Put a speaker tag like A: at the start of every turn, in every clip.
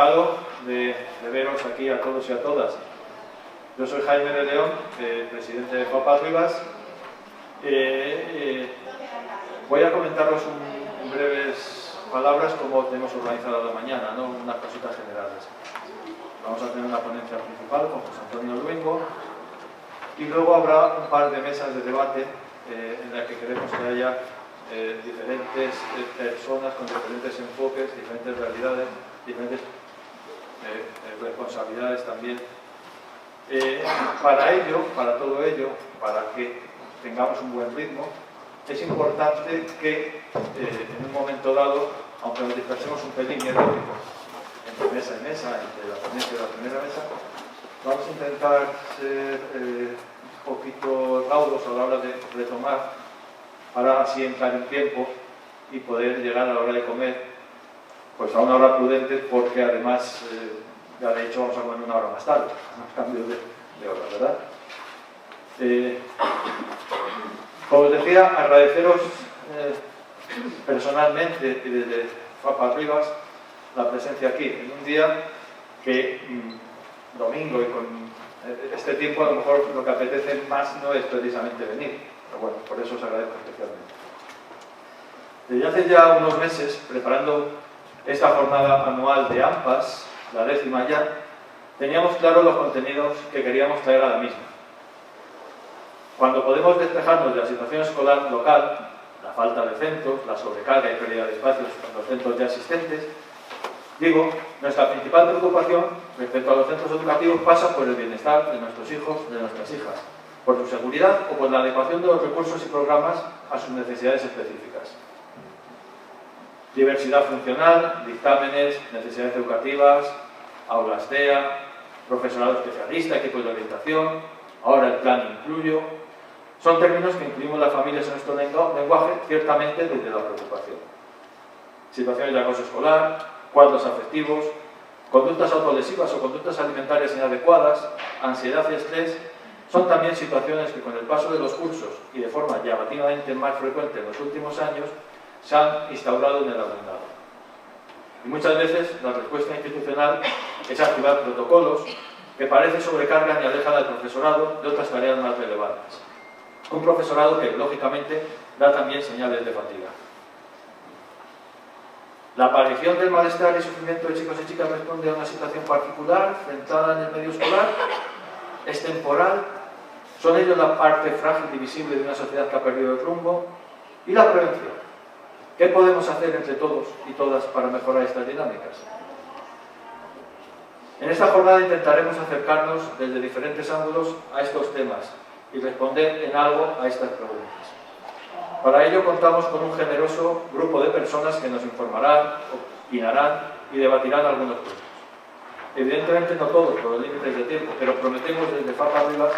A: encantado de veros aquí a todos y a todas. Yo soy Jaime de León, presidente de Papas Rivas. Voy a comentaros en breves palabras cómo tenemos organizado la mañana, ¿no? Unas cositas generales. Vamos a tener una ponencia principal con José Antonio Luengo y luego habrá un par de mesas de debate en las que queremos que haya diferentes personas con diferentes enfoques, diferentes realidades, diferentes responsabilidades también. Para todo ello, para que tengamos un buen ritmo, es importante que en un momento dado, aunque nos dispersemos un pelín ideológico entre mesa y mesa, entre la ponencia y la primera mesa, vamos a intentar ser un poquito raudos a la hora de retomar, para así entrar en tiempo y poder llegar a la hora de comer pues a una hora prudente, porque además ya de hecho vamos a comer una hora más tarde, a cambio de hora, ¿verdad? Como os decía, agradeceros personalmente y desde Papas Rivas la presencia aquí, en un día que domingo y con este tiempo a lo mejor lo que apetece más no es precisamente venir. Pero bueno, por eso os agradezco especialmente. Desde hace ya unos meses, preparando esta jornada anual de AMPAS, la 10ª ya, teníamos claros los contenidos que queríamos traer a la misma. Cuando podemos despejarnos de la situación escolar local, la falta de centros, la sobrecarga y pérdida de espacios en los centros ya existentes, nuestra principal preocupación respecto a los centros educativos pasa por el bienestar de nuestros hijos, de nuestras hijas, por su seguridad o por la adecuación de los recursos y programas a sus necesidades específicas. Diversidad funcional, dictámenes, necesidades educativas, aulas TEA, profesorado especialista, equipos de orientación, ahora el plan Incluyo, son términos que incluimos las familias en nuestro lenguaje, ciertamente desde la preocupación. Situaciones de acoso escolar, cuadros afectivos, conductas autolesivas o conductas alimentarias inadecuadas, ansiedad y estrés, son también situaciones que con el paso de los cursos y de forma llamativamente más frecuente en los últimos años se han instaurado en el alumnado. Y muchas veces la respuesta institucional es activar protocolos que parece sobrecargan y alejan al profesorado de otras tareas más relevantes. Un profesorado que, lógicamente, da también señales de fatiga. La aparición del malestar y sufrimiento de chicos y chicas responde a una situación particular, centrada en el medio escolar, es temporal, son ellos la parte frágil y visible de una sociedad que ha perdido el rumbo. Y la prevención. ¿Qué podemos hacer entre todos y todas para mejorar estas dinámicas? En esta jornada intentaremos acercarnos desde diferentes ángulos a estos temas y responder en algo a estas preguntas. Para ello contamos con un generoso grupo de personas que nos informarán, opinarán y debatirán algunos puntos. Evidentemente no todos, por los límites de tiempo, pero prometemos desde Papas Rivas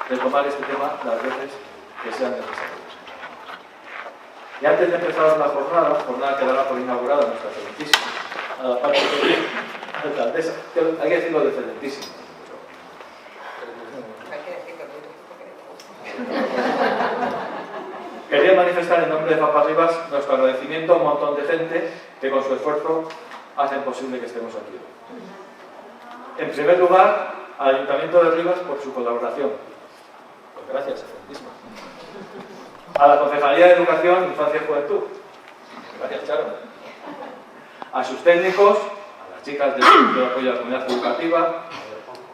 A: retomar este tema las veces que sean necesarias. Y antes de empezar la jornada quedará por inaugurada nuestra excelentísima, a la parte de alcaldesa, hay que decirlo de excelentísima. Quería manifestar en nombre de Papas Rivas nuestro agradecimiento a un montón de gente que con su esfuerzo hacen posible que estemos aquí. En primer lugar, al Ayuntamiento de Rivas por su colaboración. Pues gracias, excelentísima. A la Concejalía de Educación, Infancia y Juventud. Gracias, Charo. A sus técnicos, a las chicas del Centro de Apoyo a la Comunidad Educativa,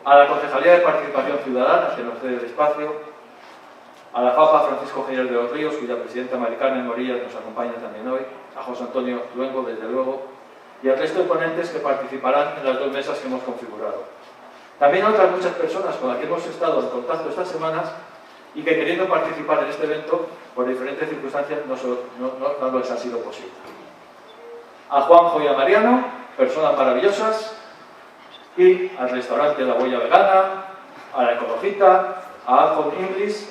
A: a la Concejalía de Participación Ciudadana, que nos cede el espacio, a la FAPA Francisco Giner de los Ríos, cuya presidenta Mari Carmen Morillas nos acompaña también hoy, a José Antonio Luengo, desde luego, y al resto de ponentes que participarán en las 2 mesas que hemos configurado. También a otras muchas personas con las que hemos estado en contacto estas semanas y que, queriendo participar en este evento, por diferentes circunstancias no les ha sido posible. A Juanjo y a Mariano, personas maravillosas, y al restaurante La Huella Vegana, a la Ecologita, a Alfon English,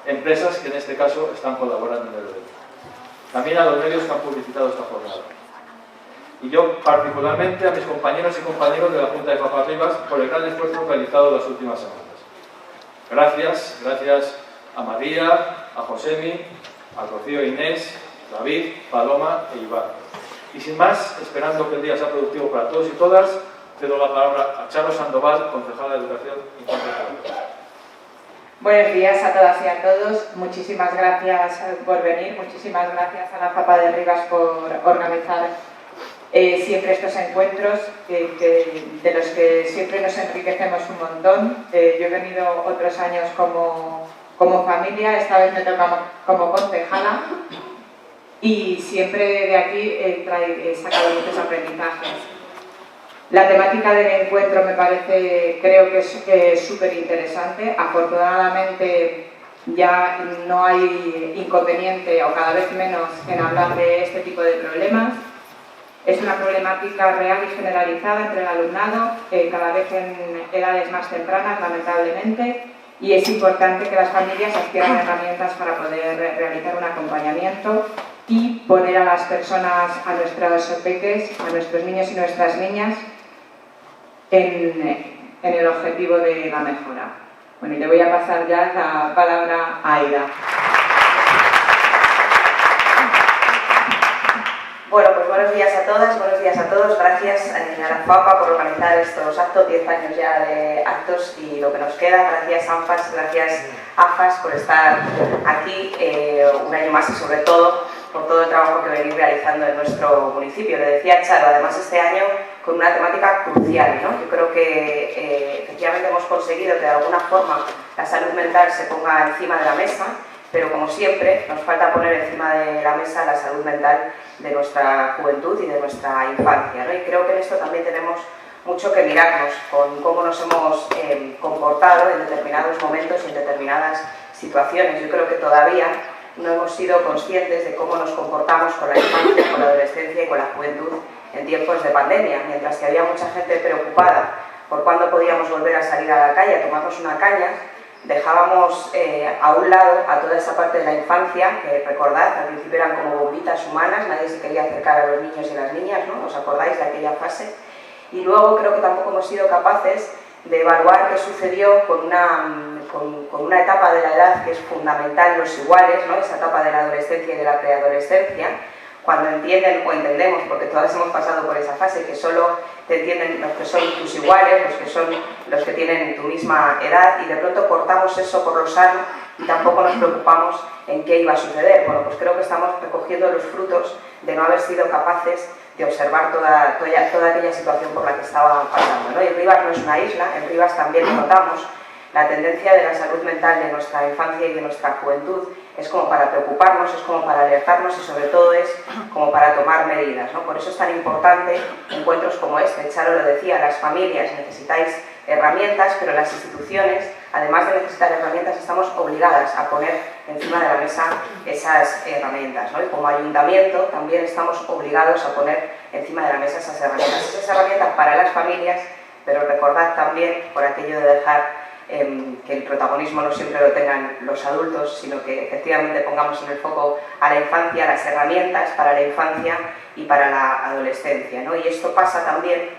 A: empresas que en este caso están colaborando en el evento. También a los medios que han publicitado esta jornada. Y yo particularmente a mis compañeras y compañeros de la Junta de Papas Rivas por el gran esfuerzo realizado en las últimas semanas. Gracias a María, a Josemi, a Rocío, Inés, David, Paloma e Iván. Y sin más, esperando que el día sea productivo para todos y todas, cedo la palabra a Charo Sandoval, concejala de Educación y Juventud.
B: Buenos días a todas y a todos. Muchísimas gracias por venir, muchísimas gracias a la FAPA de Rivas por organizar siempre estos encuentros, de los que siempre nos enriquecemos un montón. Yo he venido otros años como familia, esta vez me toca como concejala, y siempre de aquí he sacado muchos aprendizajes. La temática del encuentro me parece, creo que es súper interesante. Afortunadamente ya no hay inconveniente, o cada vez menos, en hablar de este tipo de problemas. Es una problemática real y generalizada entre el alumnado, cada vez en edades más tempranas, lamentablemente, y es importante que las familias adquieran herramientas para poder realizar un acompañamiento y poner a las personas, a nuestros peques, a nuestros niños y nuestras niñas, en el objetivo de la mejora. Bueno, y le voy a pasar ya la palabra a Aida.
C: Bueno, pues buenos días a todas, buenos días a todos. Gracias a la FAPA por organizar estos actos, 10 años ya de actos y lo que nos queda. Gracias ANFAS, gracias AFAS por estar aquí un año más y sobre todo por todo el trabajo que venís realizando en nuestro municipio. Le decía Charo, además este año con una temática crucial, ¿no? Yo creo que efectivamente hemos conseguido que de alguna forma la salud mental se ponga encima de la mesa, pero como siempre nos falta poner encima de la mesa la salud mental de nuestra juventud y de nuestra infancia, ¿no? Y creo que en esto también tenemos mucho que mirarnos con cómo nos hemos comportado en determinados momentos y en determinadas situaciones. Yo creo que todavía no hemos sido conscientes de cómo nos comportamos con la infancia, con la adolescencia y con la juventud en tiempos de pandemia, mientras que había mucha gente preocupada por cuándo podíamos volver a salir a la calle a tomarnos una caña. Dejábamos a un lado a toda esa parte de la infancia, que recordad, al principio eran como bombitas humanas, nadie se quería acercar a los niños y las niñas, ¿no? ¿Os acordáis de aquella fase? Y luego creo que tampoco hemos sido capaces de evaluar qué sucedió con una etapa de la edad que es fundamental, los iguales, ¿no? Esa etapa de la adolescencia y de la preadolescencia, cuando entienden o entendemos, porque todas hemos pasado por esa fase, que solo te entienden los que son tus iguales, los que tienen tu misma edad, y de pronto cortamos eso por lo sano y tampoco nos preocupamos en qué iba a suceder. Bueno, pues creo que estamos recogiendo los frutos de no haber sido capaces de observar toda aquella situación por la que estaba pasando, ¿no? Y Rivas no es una isla, en Rivas también lo notamos. La tendencia de la salud mental de nuestra infancia y de nuestra juventud es como para preocuparnos, es como para alertarnos y sobre todo es como para tomar medidas, ¿no? Por eso es tan importante encuentros como este. Charo lo decía, las familias necesitáis herramientas, pero las instituciones, además de necesitar herramientas, estamos obligadas a poner encima de la mesa esas herramientas, ¿no? Y como ayuntamiento también estamos obligados a poner encima de la mesa esas herramientas para las familias, pero recordad también, por aquello de dejar que el protagonismo no siempre lo tengan los adultos, sino que efectivamente pongamos en el foco a la infancia, las herramientas para la infancia y para la adolescencia, ¿no? Y esto pasa también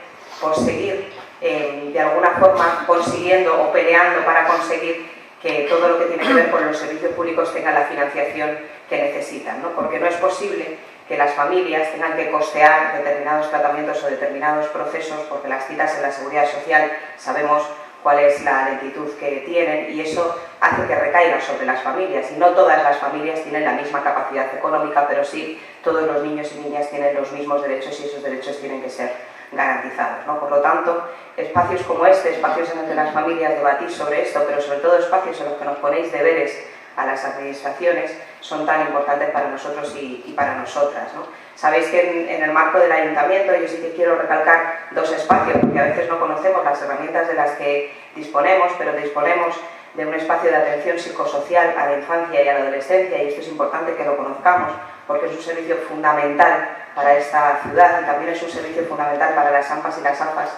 C: por seguir de alguna forma consiguiendo o peleando para conseguir que todo lo que tiene que ver con los servicios públicos tenga la financiación que necesitan, ¿no? Porque no es posible que las familias tengan que costear determinados tratamientos o determinados procesos, porque las citas en la seguridad social sabemos cuál es la lentitud que tienen y eso hace que recaiga sobre las familias. Y no todas las familias tienen la misma capacidad económica, pero sí todos los niños y niñas tienen los mismos derechos y esos derechos tienen que ser garantizados, ¿no? Por lo tanto, espacios como este, espacios en los que las familias debatís sobre esto, pero sobre todo espacios en los que nos ponéis deberes a las administraciones, son tan importantes para nosotros y para nosotras, ¿no? Sabéis que en el marco del ayuntamiento yo sí que quiero recalcar dos espacios, porque a veces no conocemos las herramientas de las que disponemos, pero disponemos de un espacio de atención psicosocial a la infancia y a la adolescencia, y esto es importante que lo conozcamos, porque es un servicio fundamental para esta ciudad y también es un servicio fundamental para las ANFAS y las AFAS,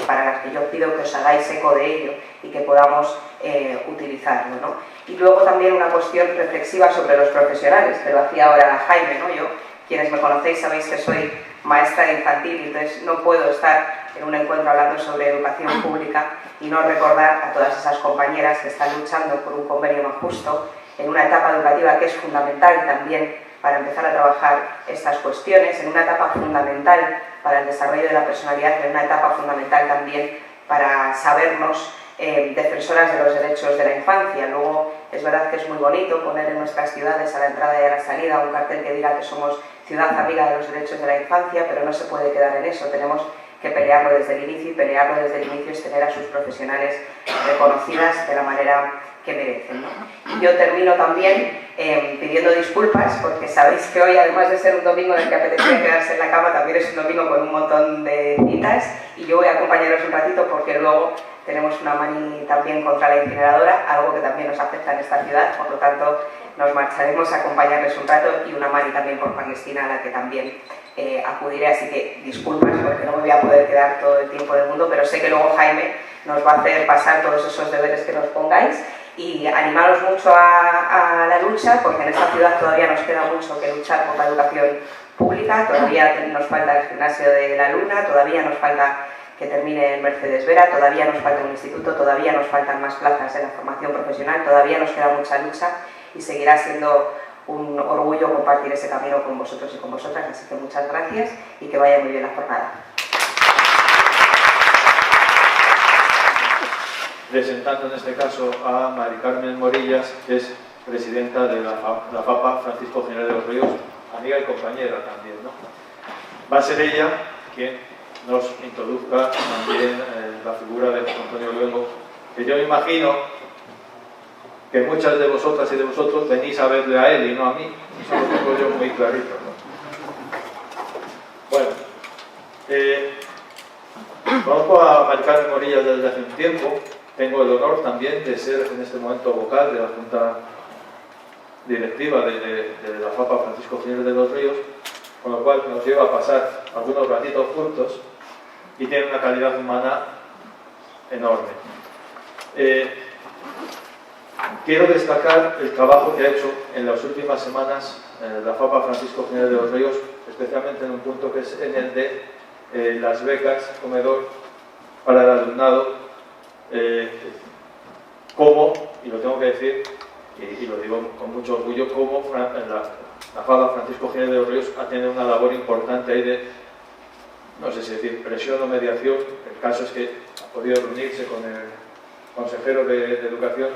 C: para las que yo pido que os hagáis eco de ello y que podamos utilizarlo, ¿no? Y luego también una cuestión reflexiva sobre los profesionales, que lo hacía ahora Jaime, ¿no? Yo, quienes me conocéis sabéis que soy maestra de infantil, entonces no puedo estar en un encuentro hablando sobre educación pública y no recordar a todas esas compañeras que están luchando por un convenio más justo en una etapa educativa que es fundamental también para empezar a trabajar estas cuestiones en una etapa fundamental para el desarrollo de la personalidad, pero en una etapa fundamental también para sabernos defensoras de los derechos de la infancia. Luego, es verdad que es muy bonito poner en nuestras ciudades a la entrada y a la salida un cartel que diga que somos ciudad amiga de los derechos de la infancia, pero no se puede quedar en eso. Tenemos que pelearlo desde el inicio, y pelearlo desde el inicio es tener a sus profesionales reconocidas de la manera que merecen, ¿no? Y yo termino también pidiendo disculpas, porque sabéis que hoy, además de ser un domingo en el que apetecía quedarse en la cama, también es un domingo con un montón de citas, y yo voy a acompañaros un ratito porque luego tenemos una mani también contra la incineradora, algo que también nos afecta en esta ciudad, por lo tanto nos marcharemos a acompañarles un rato, y una mani también por Palestina a la que también acudiré, así que disculpas porque no me voy a poder quedar todo el tiempo del mundo, pero sé que luego Jaime nos va a hacer pasar todos esos deberes que nos pongáis, y animaros mucho a la lucha, porque en esta ciudad todavía nos queda mucho que luchar por la educación pública, todavía nos falta el gimnasio de la Luna, todavía nos falta que termine el Mercedes Vera, todavía nos falta un instituto, todavía nos faltan más plazas en la formación profesional, todavía nos queda mucha lucha, y seguirá siendo un orgullo compartir ese camino con vosotros y con vosotras, así que muchas gracias y que vaya muy bien la jornada.
A: Presentando en este caso a Mari Carmen Morillas, que es presidenta de la FAPA Francisco Giner de los Ríos, amiga y compañera también, ¿no? Va a ser ella quien nos introduzca también la figura de José Antonio Luengo, que yo me imagino que muchas de vosotras y de vosotros venís a verle a él y no a mí. Eso lo tengo yo muy clarito, ¿no? Bueno, conozco a Mari Carmen Morillas desde hace un tiempo. Tengo el honor también de ser en este momento vocal de la Junta Directiva de la FAPA Francisco Giner de los Ríos, con lo cual nos lleva a pasar algunos ratitos juntos y tiene una calidad humana enorme. Quiero destacar el trabajo que ha hecho en las últimas semanas la FAPA Francisco Giner de los Ríos, especialmente en un punto que es en el de las becas comedor para el alumnado, como, y lo tengo que decir, y lo digo con mucho orgullo, como la FAPA Francisco Giner de los Ríos ha tenido una labor importante ahí de, no sé si decir, presión o mediación. El caso es que ha podido reunirse con el consejero de Educación,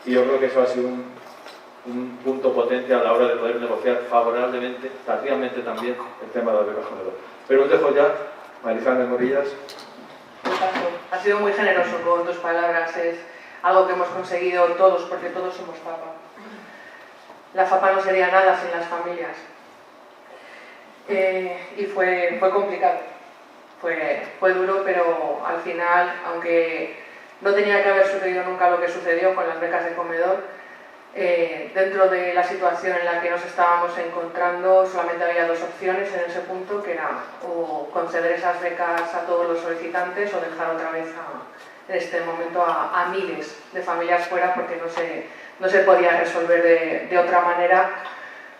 A: y yo creo que eso ha sido un punto potente a la hora de poder negociar favorablemente, tardíamente también, el tema de las becas comedor. Pero os dejo ya, Mari Carmen Morillas.
D: Has sido muy generoso con tus palabras, es algo que hemos conseguido todos, porque todos somos FAPA. La FAPA no sería nada sin las familias. Y fue complicado, fue duro, pero al final, aunque no tenía que haber sucedido nunca lo que sucedió con las becas de comedor, dentro de la situación en la que nos estábamos encontrando, solamente había dos opciones en ese punto, que era o conceder esas becas a todos los solicitantes o dejar otra vez en este momento a miles de familias fuera, porque no se podía resolver de otra manera,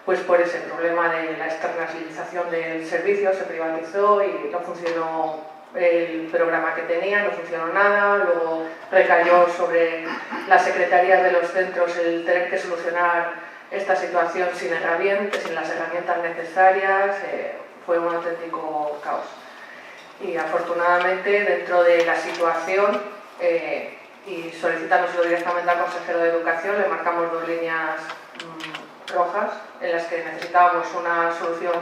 D: pues por ese problema de la externalización del servicio. Se privatizó y no funcionó el programa que tenía, no funcionó nada. Luego recayó sobre las secretarías de los centros el tener que solucionar esta situación sin las herramientas necesarias. Fue un auténtico caos. Y afortunadamente, dentro de la situación, y solicitándoselo directamente al consejero de Educación, le marcamos dos líneas rojas en las que necesitábamos una solución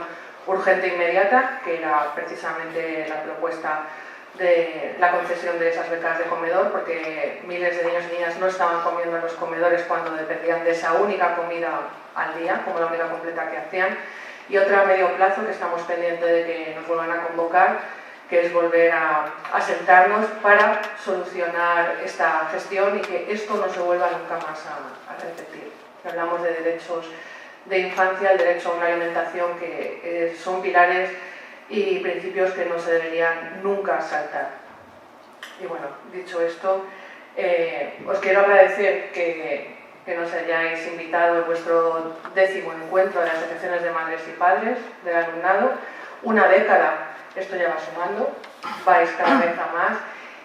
D: urgente e inmediata, que era precisamente la propuesta de la concesión de esas becas de comedor, porque miles de niños y niñas no estaban comiendo en los comedores cuando dependían de esa única comida al día, como la única completa que hacían. Y otra a medio plazo, que estamos pendientes de que nos vuelvan a convocar, que es volver a sentarnos para solucionar esta gestión y que esto no se vuelva nunca más a repetir. Hablamos de derechos de infancia, el derecho a una alimentación, que son pilares y principios que no se deberían nunca saltar. Y bueno, dicho esto, os quiero agradecer que nos hayáis invitado a vuestro 10º encuentro de las asociaciones de madres y padres del alumnado. Una década, esto ya va sumando, vais cada vez a más,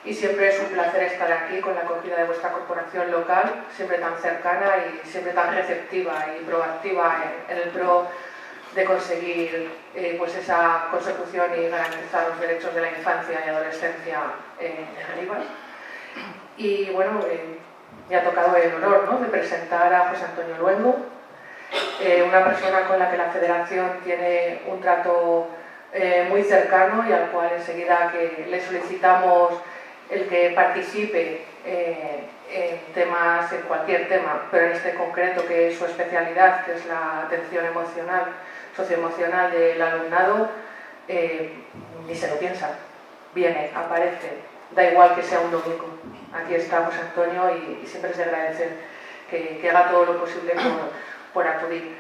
D: y siempre es un placer estar aquí con la acogida de vuestra corporación local, siempre tan cercana y siempre tan receptiva y proactiva en el pro de conseguir pues esa consecución y garantizar los derechos de la infancia y adolescencia en Rivas. Y bueno, me ha tocado el honor, ¿no?, de presentar a José Antonio Luengo, una persona con la que la Federación tiene un trato muy cercano y al cual enseguida que le solicitamos el que participe en temas, en cualquier tema, pero en este concreto que es su especialidad, que es la atención emocional, socioemocional del alumnado, ni se lo piensa, viene, aparece, da igual que sea un domingo. Aquí está José Antonio y siempre es de agradecer que haga todo lo posible por acudir.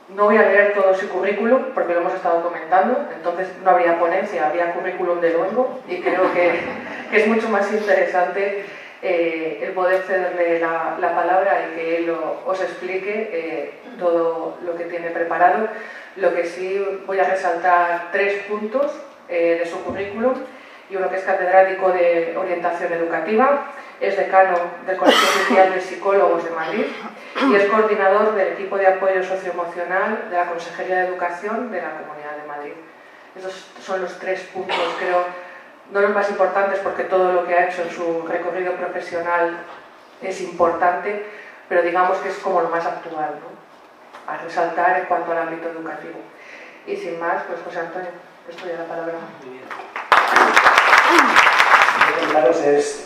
D: No voy a leer todo su currículum porque lo hemos estado comentando, entonces no habría ponencia, habría currículum de Luengo y creo que es mucho más interesante el poder cederle la palabra y que él os explique todo lo que tiene preparado. Lo que sí voy a resaltar 3 puntos de su currículum, y uno que es catedrático de orientación educativa, es decano del Colegio Oficial de Psicólogos de Madrid y es coordinador del equipo de apoyo socioemocional de la Consejería de Educación de la Comunidad de Madrid. Esos son los 3 puntos, creo, no los más importantes porque todo lo que ha hecho en su recorrido profesional es importante, pero digamos que es como lo más actual, ¿no?, a resaltar en cuanto al ámbito educativo. Y sin más, pues José Antonio, te doy la palabra.
E: Muy bien. Contaros es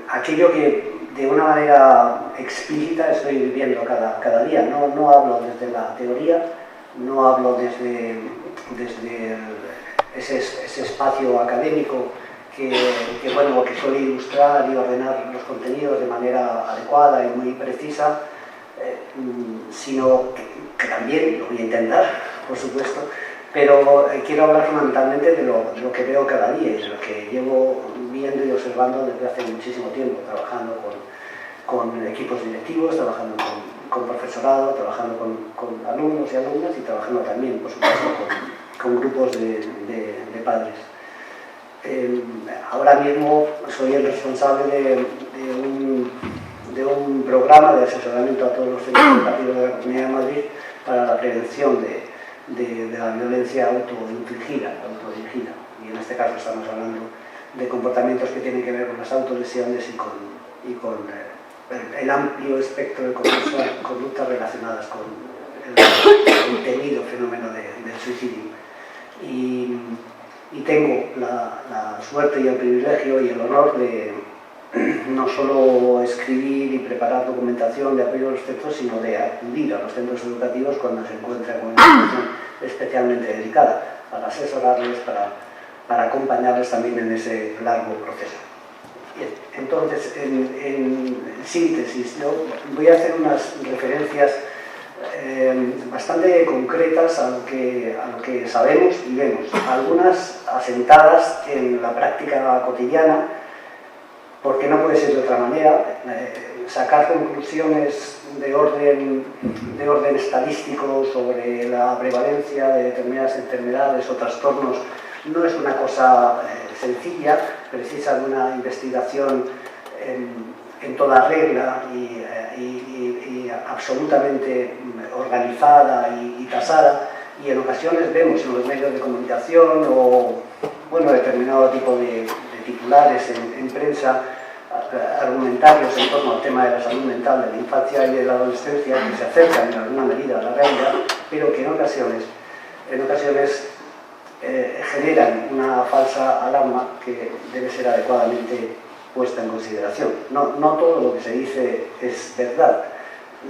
E: aquello que de una manera explícita estoy viviendo cada día. No hablo desde la teoría, no hablo desde ese espacio académico que suele ilustrar y ordenar los contenidos de manera adecuada y muy precisa, sino que también lo voy a intentar, por supuesto, pero quiero hablar fundamentalmente de lo que veo cada día y de lo que llevo viendo y observando desde hace muchísimo tiempo, trabajando con equipos directivos, trabajando con profesorado, trabajando con alumnos y alumnas y trabajando también, por supuesto, con grupos de padres. Ahora mismo soy el responsable de un programa de asesoramiento a todos los centros educativos de la Comunidad de Madrid para la prevención de la violencia autoinfligida, y en este caso estamos hablando de comportamientos que tienen que ver con las autolesiones y con el amplio espectro de conductas relacionadas con el temido fenómeno del suicidio. Y tengo la suerte y el privilegio y el honor de no solo escribir y preparar documentación de apoyo a los centros, sino de acudir a los centros educativos cuando se encuentran con una situación especialmente delicada, para asesorarles, para acompañarles también en ese largo proceso. Entonces, en síntesis, yo voy a hacer unas referencias bastante concretas a lo que sabemos y vemos, algunas asentadas en la práctica cotidiana, porque no puede ser de otra manera. Sacar conclusiones de orden estadístico sobre la prevalencia de determinadas enfermedades o trastornos no es una cosa sencilla, precisa de una investigación en toda regla y absolutamente organizada y tasada, y en ocasiones vemos en los medios de comunicación o determinado tipo de titulares en prensa argumentarios en torno al tema de la salud mental de la infancia y de la adolescencia que se acercan en alguna medida a la realidad, pero que en ocasiones generan una falsa alarma que debe ser adecuadamente puesta en consideración. No todo lo que se dice es verdad,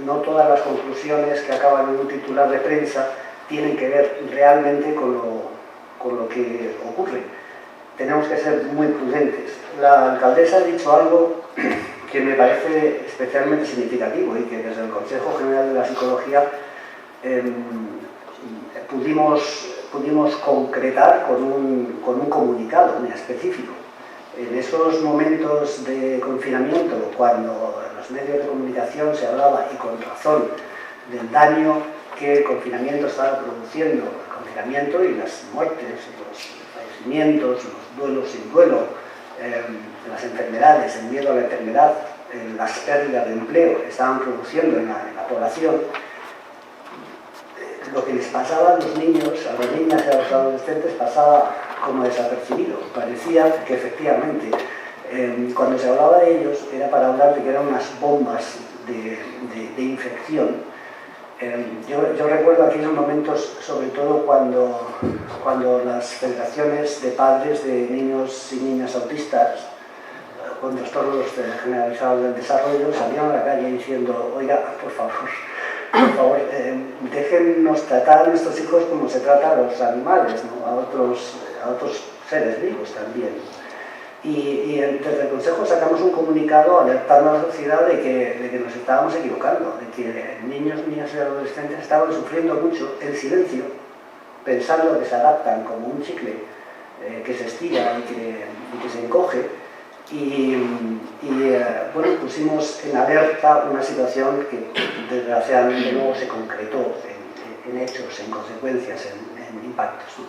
E: no todas las conclusiones que acaban en un titular de prensa tienen que ver realmente con lo que ocurre. Tenemos que ser muy prudentes. La alcaldesa ha dicho algo que me parece especialmente significativo y que desde el Consejo General de la Psicología pudimos concretar con un comunicado muy específico. En esos momentos de confinamiento, cuando en los medios de comunicación se hablaba, y con razón, del daño que el confinamiento estaba produciendo, el confinamiento y las muertes, los fallecimientos, los duelos sin duelo, las enfermedades, el miedo a la enfermedad, las pérdidas de empleo que estaban produciendo en la población, lo que les pasaba a los niños, a las niñas y a los adolescentes pasaba como desapercibido. Parecía que efectivamente cuando se hablaba de ellos era para hablar de que eran unas bombas de infección. Yo recuerdo aquellos momentos, sobre todo cuando las federaciones de padres de niños y niñas autistas con trastornos generalizados del desarrollo salían a la calle diciendo: oiga, por favor, déjennos tratar a nuestros hijos como se trata a los animales, ¿no? a otros seres vivos también. Y desde el Consejo sacamos un comunicado alertando a la sociedad de que nos estábamos equivocando, de que niños, niñas y adolescentes estaban sufriendo mucho en silencio, pensando que se adaptan como un chicle que se estira y que se encoge. Bueno, pusimos en alerta una situación que desgraciadamente luego se concretó en hechos, en consecuencias, en impactos.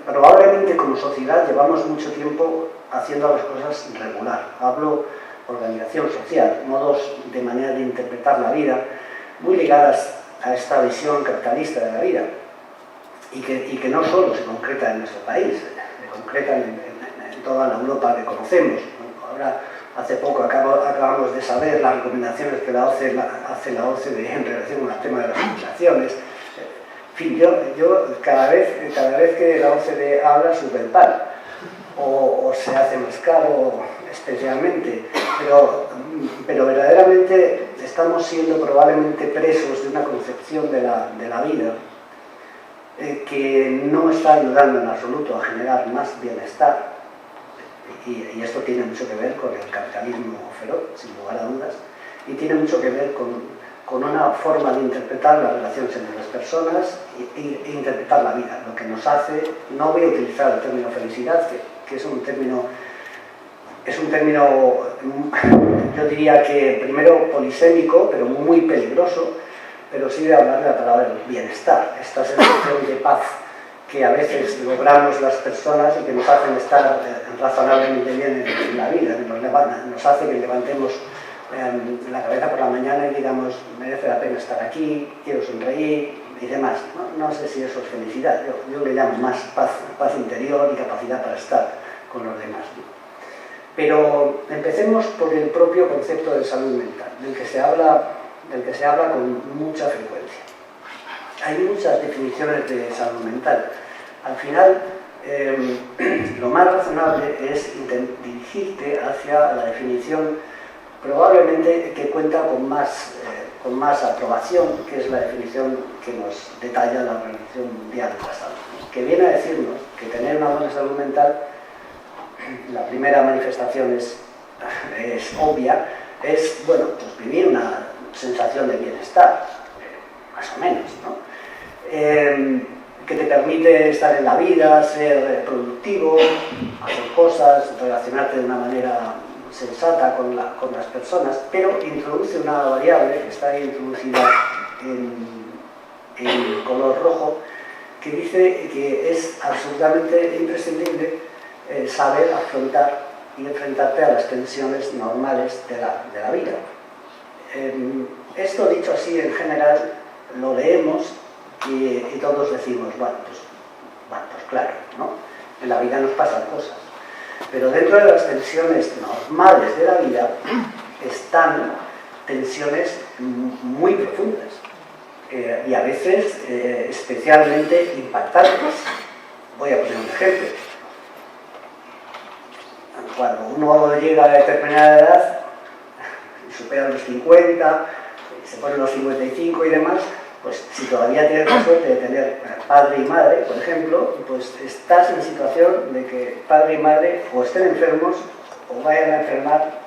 E: Probablemente como sociedad llevamos mucho tiempo haciendo las cosas regular. Hablo organización social, modos de manera de interpretar la vida muy ligadas a esta visión capitalista de la vida y que no solo se concreta en nuestro país, se concreta en toda la Europa que conocemos. Ahora, hace poco acabamos de saber las recomendaciones que hace la OCDE en relación con el tema de las migraciones. En fin, yo cada vez que la OCDE habla sube el pan o se hace más caro especialmente, pero verdaderamente estamos siendo probablemente presos de una concepción de la vida que no está ayudando en absoluto a generar más bienestar, y esto tiene mucho que ver con el capitalismo feroz, sin lugar a dudas, y tiene mucho que ver con una forma de interpretar las relaciones entre las personas e interpretar la vida, lo que nos hace. No voy a utilizar el término felicidad, que es un término, yo diría que primero polisémico, pero muy peligroso, pero sí de hablar de la palabra bienestar, esta sensación de paz que a veces logramos las personas y que nos hacen estar razonablemente bien en la vida, nos hace que levantemos la cabeza por la mañana y digamos: merece la pena estar aquí, quiero sonreír y demás. No sé si eso es felicidad, yo le llamo más paz interior y capacidad para estar con los demás. Pero empecemos por el propio concepto de salud mental, del que se habla con mucha frecuencia. Hay muchas definiciones de salud mental. Al final, lo más razonable es dirigirte hacia la definición probablemente que cuenta con más aprobación, que es la definición que nos detalla la Organización Mundial de la Salud, que viene a decirnos que tener una buena salud mental, la primera manifestación es obvia, es bueno, pues vivir una sensación de bienestar, más o menos, ¿no? Que te permite estar en la vida, ser productivo, hacer cosas, relacionarte de una manera sensata con las personas, pero introduce una variable que está introducida en color rojo, que dice que es absolutamente imprescindible saber afrontar y enfrentarte a las tensiones normales de la vida. Esto, dicho así en general, lo leemos y todos decimos: bueno, pues claro, ¿no? En la vida nos pasan cosas. Pero dentro de las tensiones normales de la vida están tensiones muy profundas y a veces especialmente impactantes. Voy a poner un ejemplo. Cuando uno llega a determinada edad, supera los 50, se pone los 55 y demás, pues si todavía tienes la suerte de tener padre y madre, por ejemplo, pues estás en situación de que padre y madre o estén enfermos o vayan a enfermar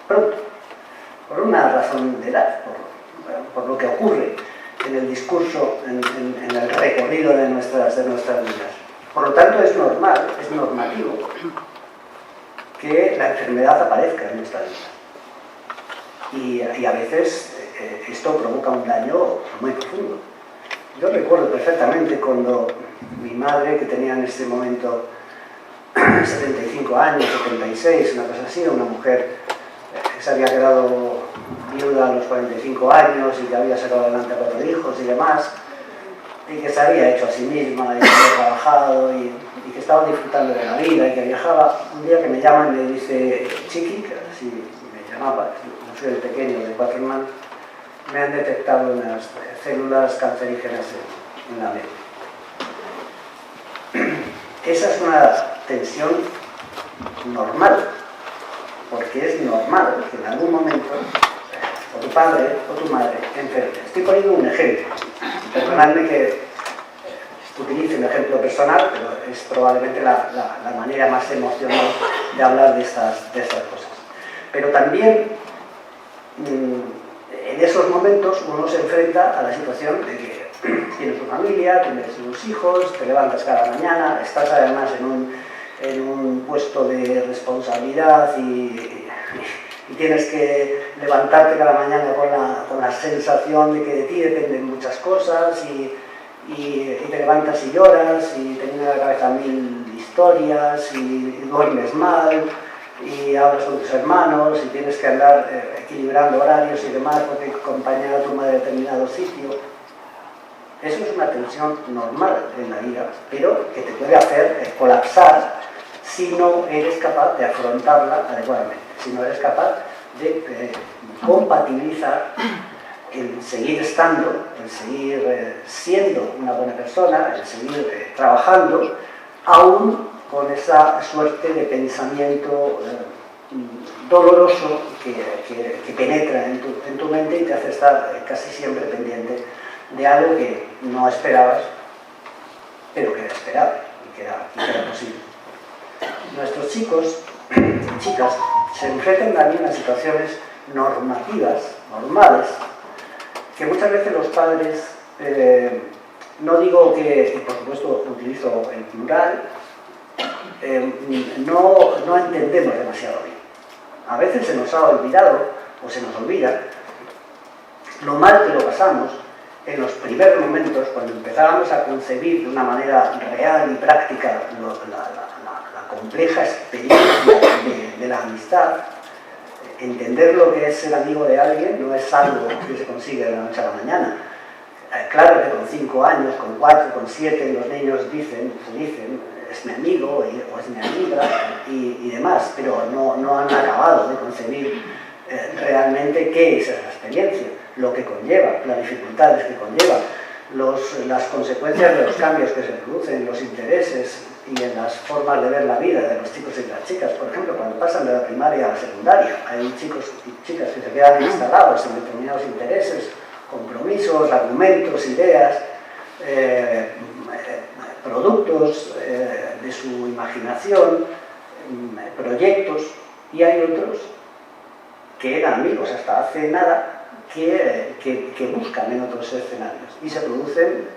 E: pronto, por una razón de edad, por lo que ocurre en el discurso, en el recorrido de nuestras vidas. Por lo tanto, es normal, es normativo que la enfermedad aparezca en nuestra vida. Y a veces esto provoca un daño muy profundo. Yo recuerdo perfectamente cuando mi madre, que tenía en ese momento 75 años, 76, una cosa así, una mujer que se había quedado viuda a los 45 años y que había sacado adelante a 4 hijos y demás, y que se había hecho a sí misma y que había trabajado y que estaba disfrutando de la vida y que viajaba. Un día que me llaman y me dice: Chiqui, que así me llamaba, yo soy el pequeño de 4 hermanos, me han detectado unas células cancerígenas en la médula. Esa es una tensión normal, porque es normal que en algún momento o tu padre o tu madre enferme. Estoy poniendo un ejemplo, perdonadme que utilice un ejemplo personal, pero es probablemente la manera más emocional de hablar de estas cosas. Pero también en esos momentos uno se enfrenta a la situación de que tienes tu familia, tienes tus hijos, te levantas cada mañana, estás además en un puesto de responsabilidad y tienes que levantarte cada mañana con la sensación de que de ti dependen muchas cosas y te levantas y lloras y te vienen a la cabeza 1000 historias y duermes mal y hablas con tus hermanos y tienes que andar equilibrando horarios y demás porque acompañar a tu madre a determinado sitio. Eso es una tensión normal en la vida, pero que te puede hacer colapsar si no eres capaz de afrontarla adecuadamente, si no eres capaz de compatibilizar el seguir estando, el seguir siendo una buena persona, el seguir trabajando, aún con esa suerte de pensamiento doloroso que penetra en tu mente y te hace estar casi siempre pendiente de algo que no esperabas, pero que era esperable y que era posible. Nuestros chicos y chicas se enfrentan también a situaciones normativas, normales, que muchas veces los padres, no digo que, y por supuesto utilizo el plural, no entendemos demasiado bien. A veces se nos ha olvidado, o se nos olvida, lo mal que lo pasamos en los primeros momentos, cuando empezábamos a concebir de una manera real y práctica la compleja experiencia de la amistad. Entender lo que es ser amigo de alguien no es algo que se consigue de la noche a la mañana. Claro que con 5 años, con 4, con 7, los niños se dicen, es mi amigo o es mi amiga y demás, pero no han acabado de concebir realmente qué es esa experiencia, lo que conlleva, las dificultades que conlleva, las consecuencias de los cambios que se producen, los intereses y en las formas de ver la vida de los chicos y las chicas. Por ejemplo, cuando pasan de la primaria a la secundaria, hay chicos y chicas que se quedan instalados en determinados intereses, compromisos, argumentos, ideas, productos de su imaginación, proyectos, y hay otros que eran amigos hasta hace nada que buscan en otros escenarios y se producen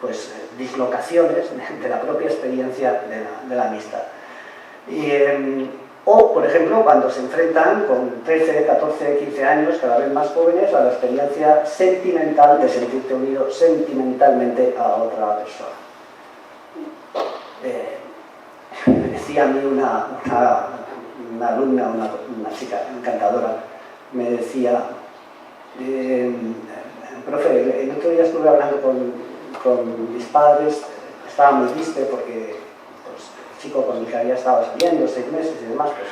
E: pues dislocaciones de la propia experiencia de la amistad. O, por ejemplo, cuando se enfrentan con 13, 14, 15 años, cada vez más jóvenes, a la experiencia sentimental de sentirte unido sentimentalmente a otra persona. Me decía a mí una alumna, una chica encantadora, me decía, profe, el otro día estuve hablando con mis padres, estaba muy triste porque pues, el chico con el que había estado saliendo 6 meses y demás, pues,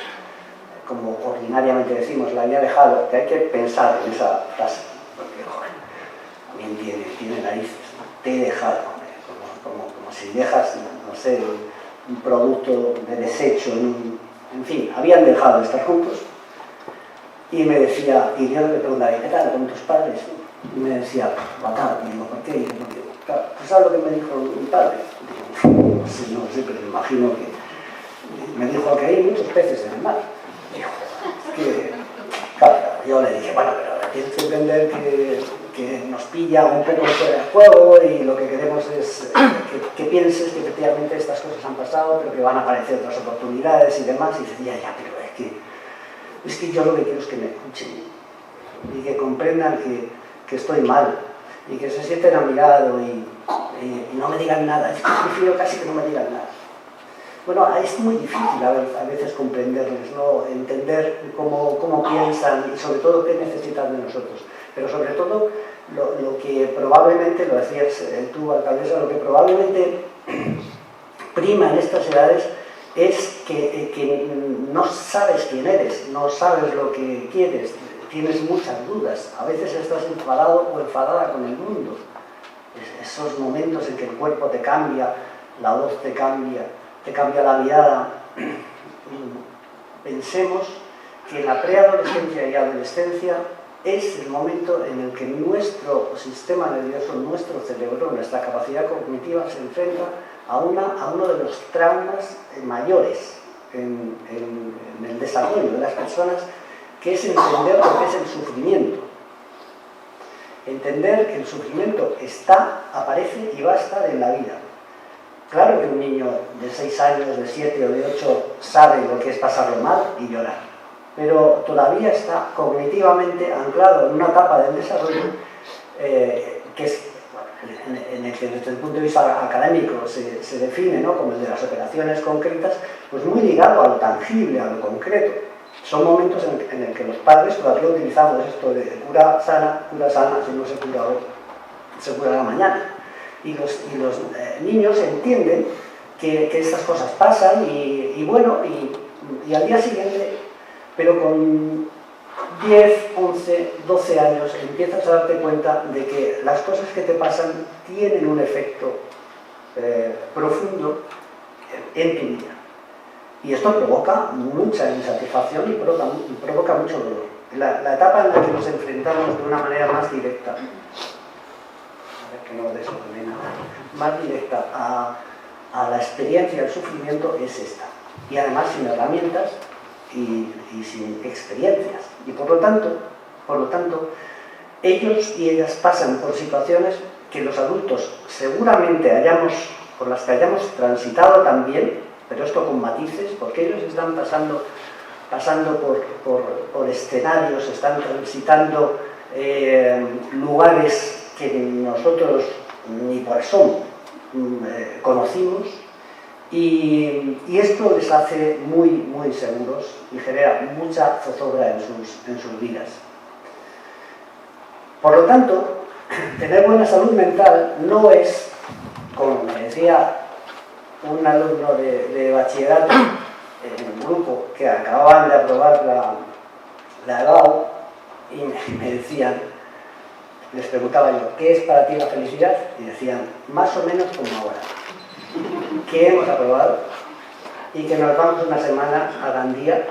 E: como ordinariamente decimos, la había dejado, que hay que pensar en esa frase, porque joder, también tiene narices, ¿no? Te he dejado, como si dejas, no sé, un producto de desecho, en fin, habían dejado de estar juntos. Y me decía, y yo le preguntaba, ¿qué tal con tus padres? Y me decía, bacán. Y digo, ¿por qué? Y digo, claro, ¿sabes lo que me dijo mi padre? Digo, no sé, pero me imagino que me dijo que hay muchos peces en el mar. Digo, que, claro, yo le dije, bueno, pero tienes que entender que nos pilla un poco fuera de juego y lo que queremos es que pienses que efectivamente estas cosas han pasado, pero que van a aparecer otras oportunidades y demás. Y decía, ya, pero es que yo lo que quiero es que me escuchen y que comprendan que estoy mal y que se sienten a mi lado y no me digan nada. Es que prefiero casi que no me digan nada. bueno, es muy difícil a veces comprenderles, ¿no? Entender cómo piensan y sobre todo qué necesitan de nosotros. Pero sobre todo lo que probablemente, lo decías tú, alcaldesa, lo que probablemente prima en estas edades es que no sabes quién eres, no sabes lo que quieres, tienes muchas dudas, a veces estás enfadado o enfadada con el mundo. Esos momentos en que el cuerpo te cambia, la voz te cambia la mirada. Pensemos que la preadolescencia y adolescencia es el momento en el que nuestro sistema nervioso, nuestro cerebro, nuestra capacidad cognitiva se enfrenta a uno de los traumas mayores en el desarrollo de las personas, que es entender lo que es el sufrimiento. Entender que el sufrimiento aparece y va a estar en la vida. Claro que un niño de 6 años, de 7 o de 8 sabe lo que es pasarlo mal y llorar, pero todavía está cognitivamente anclado en una etapa del desarrollo que es, en el que desde el punto de vista académico se define, ¿no?, como el de las operaciones concretas, pues muy ligado a lo tangible, a lo concreto. Son momentos en el que los padres todavía utilizamos esto de cura sana, si no se cura hoy, se curará mañana. Y los niños entienden que estas cosas pasan y bueno, y al día siguiente, pero con 10, 11, 12 años empiezas a darte cuenta de que las cosas que te pasan tienen un efecto profundo en tu vida. Y esto provoca mucha insatisfacción y provoca mucho dolor. La etapa en la que nos enfrentamos de una manera más directa, más directa a la experiencia del sufrimiento es esta. Y además sin herramientas y sin experiencias. Y por lo tanto, ellos y ellas pasan por situaciones que los adultos seguramente por las que hayamos transitado también, pero esto con matices, porque ellos están pasando por escenarios, están transitando lugares que nosotros ni por asomo conocimos, y esto les hace muy, muy seguros y genera mucha zozobra en sus vidas. Por lo tanto, tener buena salud mental no es, como me decía un alumno de bachillerato en un grupo que acababan de aprobar la EBAU, y me decían, les preguntaba yo, ¿qué es para ti la felicidad? Y decían, más o menos como ahora, que hemos aprobado y que nos vamos una semana a Gandía,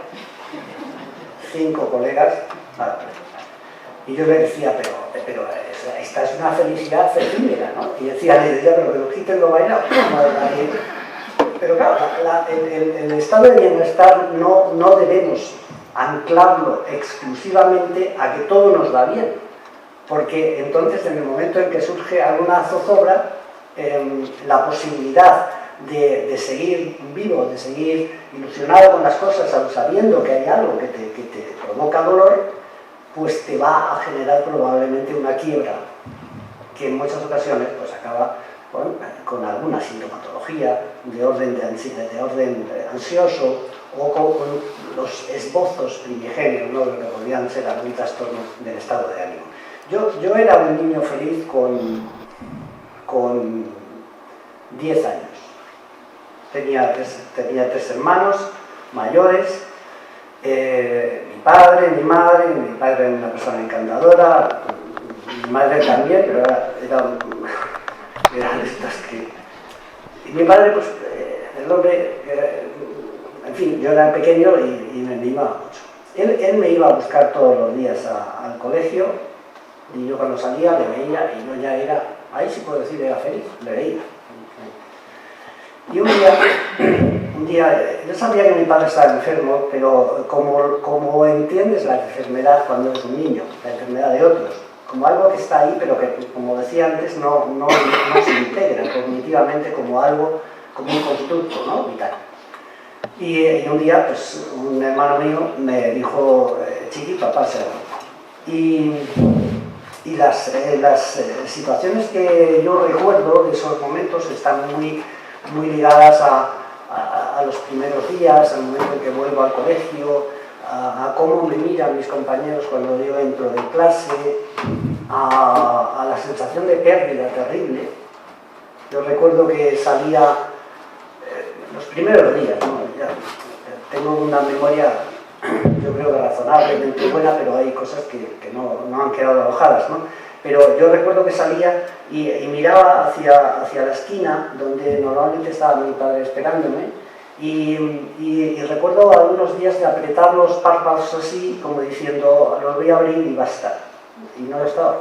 E: 5 colegas, para presentar. Y yo le decía, pero esta es una felicidad efímera, ¿no? Y decía, pero que nos quiten lo bailado. Pero claro, el estado de bienestar no debemos anclarlo exclusivamente a que todo nos va bien, porque entonces en el momento en que surge alguna zozobra, la posibilidad de seguir vivo, de seguir ilusionado con las cosas, sabiendo que hay algo que te provoca dolor, pues te va a generar probablemente una quiebra que en muchas ocasiones pues acaba con alguna sintomatología de orden ansioso o con los esbozos primigenios, ¿no?, de lo que podrían ser algún trastorno del estado de ánimo. Yo era un niño feliz con 10 años. Tenía tres hermanos mayores, mi padre, mi madre. Mi padre era una persona encantadora, mi madre también, pero eran estas que... Y mi padre, pues, el hombre, en fin, yo era pequeño y me mimaba mucho. Él me iba a buscar todos los días al colegio, y yo cuando salía le veía y yo ya era, ahí sí puedo decir, era feliz, le veía. Y un día, yo sabía que mi padre estaba enfermo, pero como entiendes la enfermedad cuando eres un niño, la enfermedad de otros, como algo que está ahí, pero que, como decía antes, no se integra cognitivamente como algo, como un constructo, ¿no?, vital. Y un día, pues, un hermano mío me dijo, chiqui, papá se va. Y las situaciones que yo recuerdo de esos momentos están muy ligadas a a los primeros días, al momento en que vuelvo al colegio, a cómo me miran mis compañeros cuando yo entro de clase, a la sensación de pérdida terrible. Yo recuerdo que salía los primeros días, ¿no? Ya, tengo una memoria, yo creo que razonablemente buena, pero hay cosas que no han quedado alojadas, ¿no? Pero yo recuerdo que salía y miraba hacia la esquina donde normalmente estaba mi padre esperándome, y recuerdo algunos días de apretar los párpados así, como diciendo, los voy a abrir y va a estar. Y no lo estaba.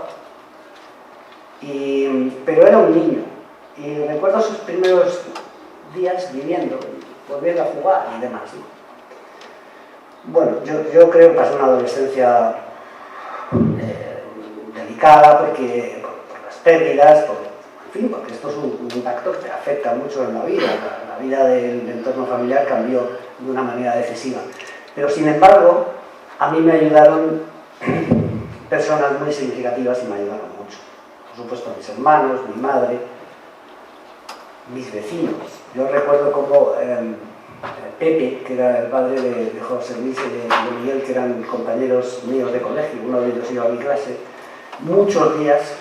E: Pero era un niño. Y recuerdo sus primeros días viviendo, volviendo a jugar y demás, ¿no? Bueno, yo creo que pasé una adolescencia delicada por las pérdidas, en fin, porque esto es un impacto que afecta mucho en la vida. La vida del entorno familiar cambió de una manera decisiva. Pero sin embargo, a mí me ayudaron personas muy significativas y me ayudaron mucho. Por supuesto, mis hermanos, mi madre, mis vecinos. Yo recuerdo como Pepe, que era el padre de José Luis y de Miguel, que eran compañeros míos de colegio, uno de ellos iba a mi clase, muchos días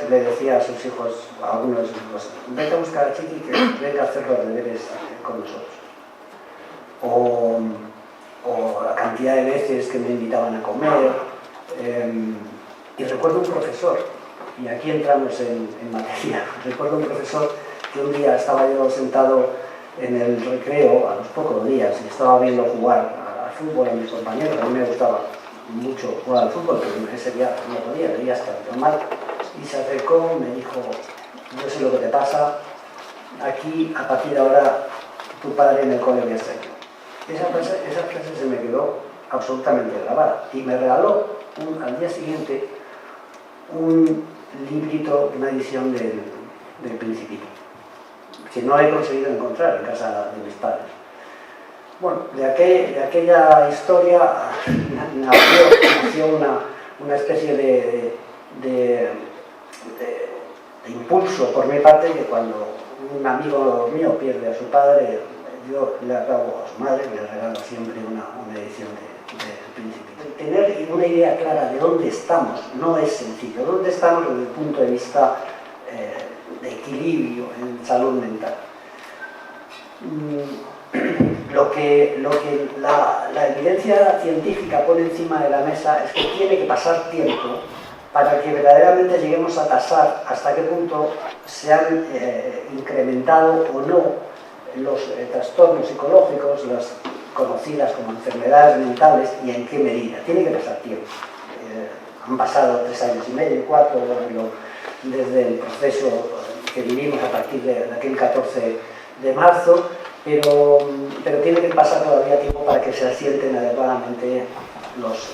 E: le decía a sus hijos, a algunos de sus hijos, vete a buscar a Chiqui que venga a hacer los deberes con nosotros. O la cantidad de veces que me invitaban a comer. Y recuerdo un profesor, y aquí entramos en materia, recuerdo un profesor que un día estaba yo sentado en el recreo, a los pocos días, y estaba viendo jugar al fútbol a mis compañeros. A mí me gustaba mucho jugar al fútbol, pero ese día no podía, debía estar mal. Y se acercó, me dijo, yo sé lo que te pasa, aquí a partir de ahora tu padre en el cole voy a estar yo. Esa frase se me quedó absolutamente grabada y me regaló al día siguiente un librito, una edición del Principito, que no he conseguido encontrar en casa de mis padres. Bueno, de aquella historia nació una especie de impulso por mi parte, que cuando un amigo mío pierde a su padre, yo le acabo a su madre, le regalo siempre una edición del Principito. Tener una idea clara de dónde estamos no es sencillo. ¿Dónde estamos desde el punto de vista de equilibrio en salud mental? Lo que la evidencia científica pone encima de la mesa es que tiene que pasar tiempo para que verdaderamente lleguemos a tasar hasta qué punto se han incrementado o no los trastornos psicológicos, las conocidas como enfermedades mentales, y en qué medida. Tiene que pasar tiempo. Han pasado 3 años y medio, 4, desde el proceso que vivimos a partir de aquel 14 de marzo, pero tiene que pasar todavía tiempo para que se asienten adecuadamente los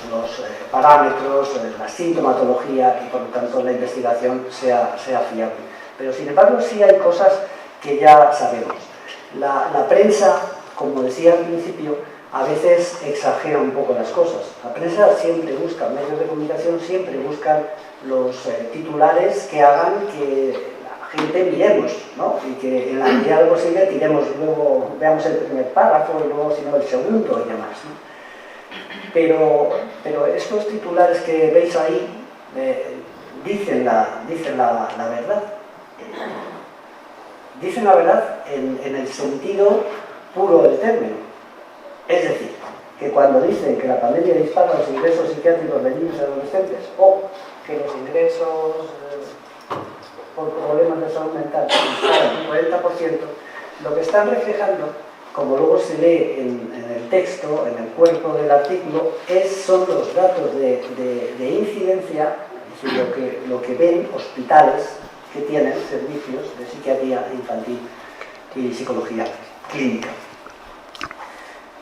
E: parámetros, la sintomatología y por lo tanto la investigación sea fiable. Pero sin embargo sí hay cosas que ya sabemos. La prensa, como decía al principio, a veces exagera un poco las cosas. La prensa siempre busca, medios de comunicación siempre buscan los titulares que hagan que la gente miremos, ¿no? Y que en la medida de lo posible tiremos, luego veamos el primer párrafo y luego si no el segundo y demás, ¿no? Pero estos titulares que veis ahí dicen la verdad. Dicen la verdad en el sentido puro del término. Es decir, que cuando dicen que la pandemia dispara los ingresos psiquiátricos de niños y adolescentes, o que los ingresos por problemas de salud mental disparan un 40%, lo que están reflejando, como luego se lee en el texto, en el cuerpo del artículo, son los datos de incidencia, es decir, lo que ven hospitales que tienen servicios de psiquiatría infantil y psicología clínica.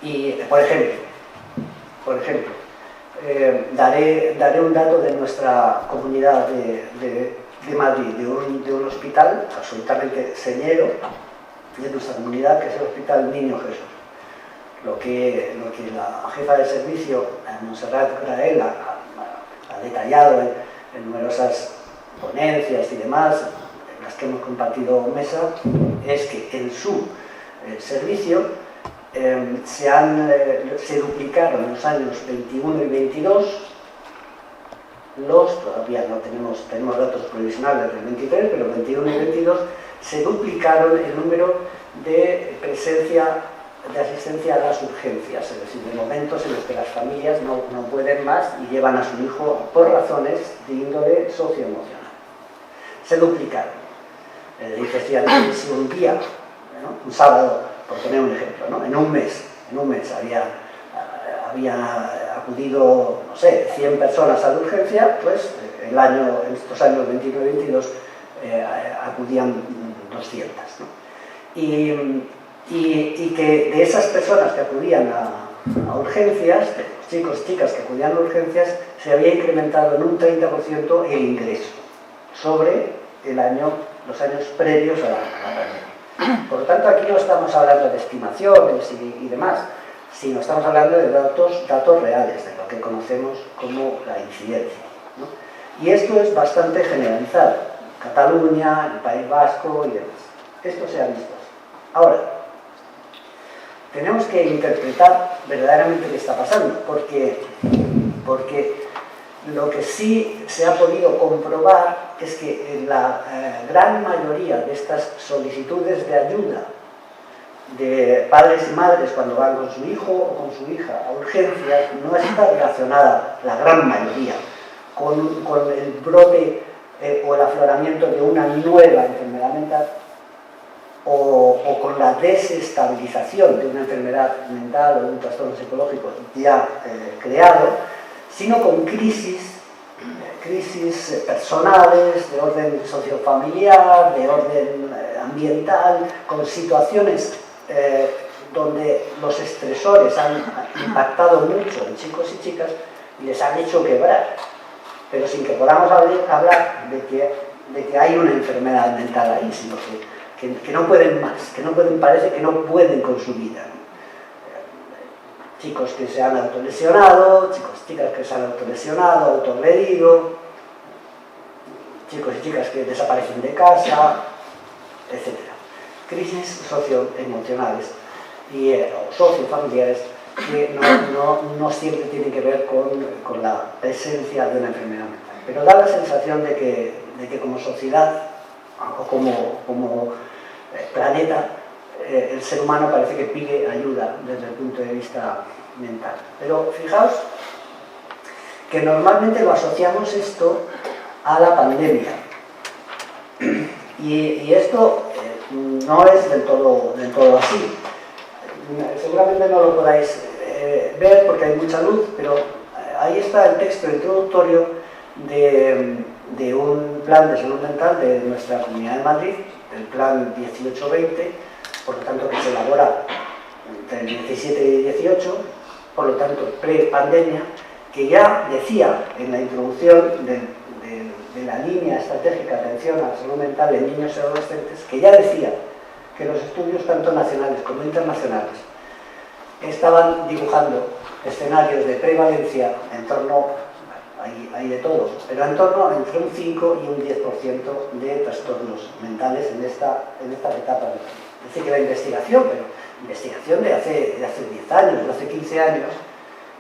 E: Y, por ejemplo, daré un dato de nuestra comunidad de Madrid, de un hospital absolutamente señero de nuestra comunidad, que es el Hospital Niño Jesús. Lo que la jefa de servicio, Montserrat Grael, ha detallado en numerosas ponencias y demás, en las que hemos compartido mesa, es que en su servicio, se duplicaron en los años 21 y 22, todavía no tenemos datos provisionales del 23, pero 21 y 22 se duplicaron el número de asistencia a las urgencias, es decir, de momentos en los que las familias no pueden más y llevan a su hijo por razones de índole socioemocional. Se duplicaron. Dices, si un día, ¿no? Un sábado, por poner un ejemplo, ¿no? en un mes había acudido, no sé, 100 personas a la urgencia, pues en estos años 21 y 22 acudían 200, ¿no? Y que de esas personas que acudían a urgencias, de los chicos y chicas que acudían a urgencias, se había incrementado en un 30% el ingreso sobre los años previos a la pandemia. Por lo tanto, aquí no estamos hablando de estimaciones y demás, sino estamos hablando de datos reales, de lo que conocemos como la incidencia, ¿no? Y esto es bastante generalizado. Cataluña, el País Vasco y demás. Esto se ha visto. Ahora, tenemos que interpretar verdaderamente qué está pasando, porque lo que sí se ha podido comprobar es que en la gran mayoría de estas solicitudes de ayuda de padres y madres cuando van con su hijo o con su hija a urgencias no está relacionada, la gran mayoría, con el brote o el afloramiento de una nueva enfermedad mental o con la desestabilización de una enfermedad mental o de un trastorno psicológico ya creado, sino con crisis personales, de orden sociofamiliar, de orden ambiental, con situaciones donde los estresores han impactado mucho en chicos y chicas y les han hecho quebrar, pero sin que podamos hablar de que hay una enfermedad mental ahí, sino que no pueden más, parece que no pueden con su vida. Chicos que se han autolesionado, chicos y chicas que se han autolesionado, autoleído, chicos y chicas que desaparecen de casa, etc. Crisis socioemocionales y sociofamiliares que no siempre tienen que ver con la presencia de una enfermedad mental. Pero da la sensación de que como sociedad o como planeta, el ser humano parece que pide ayuda desde el punto de vista mental. Pero fijaos que normalmente lo asociamos esto a la pandemia. Y esto no es del todo así. Seguramente no lo podáis ver porque hay mucha luz, pero ahí está el texto introductorio de un plan de salud mental de nuestra Comunidad de Madrid, el plan 18-20, por lo tanto que se elabora entre el 17 y 18, por lo tanto pre-pandemia, que ya decía en la introducción de la línea estratégica de atención a la salud mental en niños y adolescentes, que ya decía que los estudios tanto nacionales como internacionales estaban dibujando escenarios de prevalencia en torno, hay de todo, pero en torno entre un 5 y un 10% de trastornos mentales en esta etapa. Es decir, que la investigación, pero investigación de hace 10 años, de hace 15 años,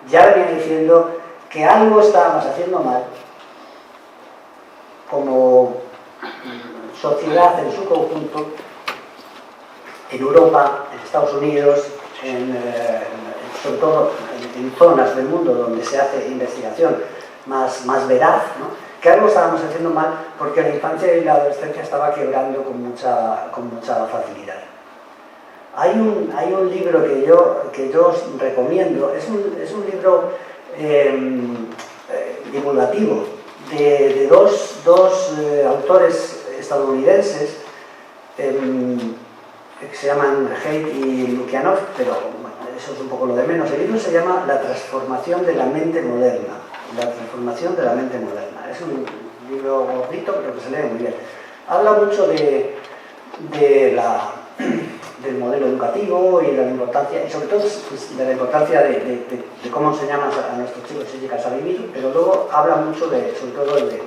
E: ya venía diciendo que algo estábamos haciendo mal como sociedad en su conjunto, en Europa, en Estados Unidos, sobre todo en zonas del mundo donde se hace investigación más veraz, ¿no? Que algo estábamos haciendo mal porque la infancia y la adolescencia estaba quebrando con mucha facilidad. Hay un libro que yo os recomiendo, es un libro divulgativo de dos autores estadounidenses que se llaman Haidt y Lukianoff, pero bueno, eso es un poco lo de menos. El libro se llama La transformación de la mente moderna. La transformación de la mente moderna. Es un libro gordito, pero que se lee muy bien. Habla mucho del modelo educativo y de la importancia, y sobre todo de la importancia de cómo enseñamos a nuestros chicos y chicas a vivir, pero luego habla mucho sobre todo de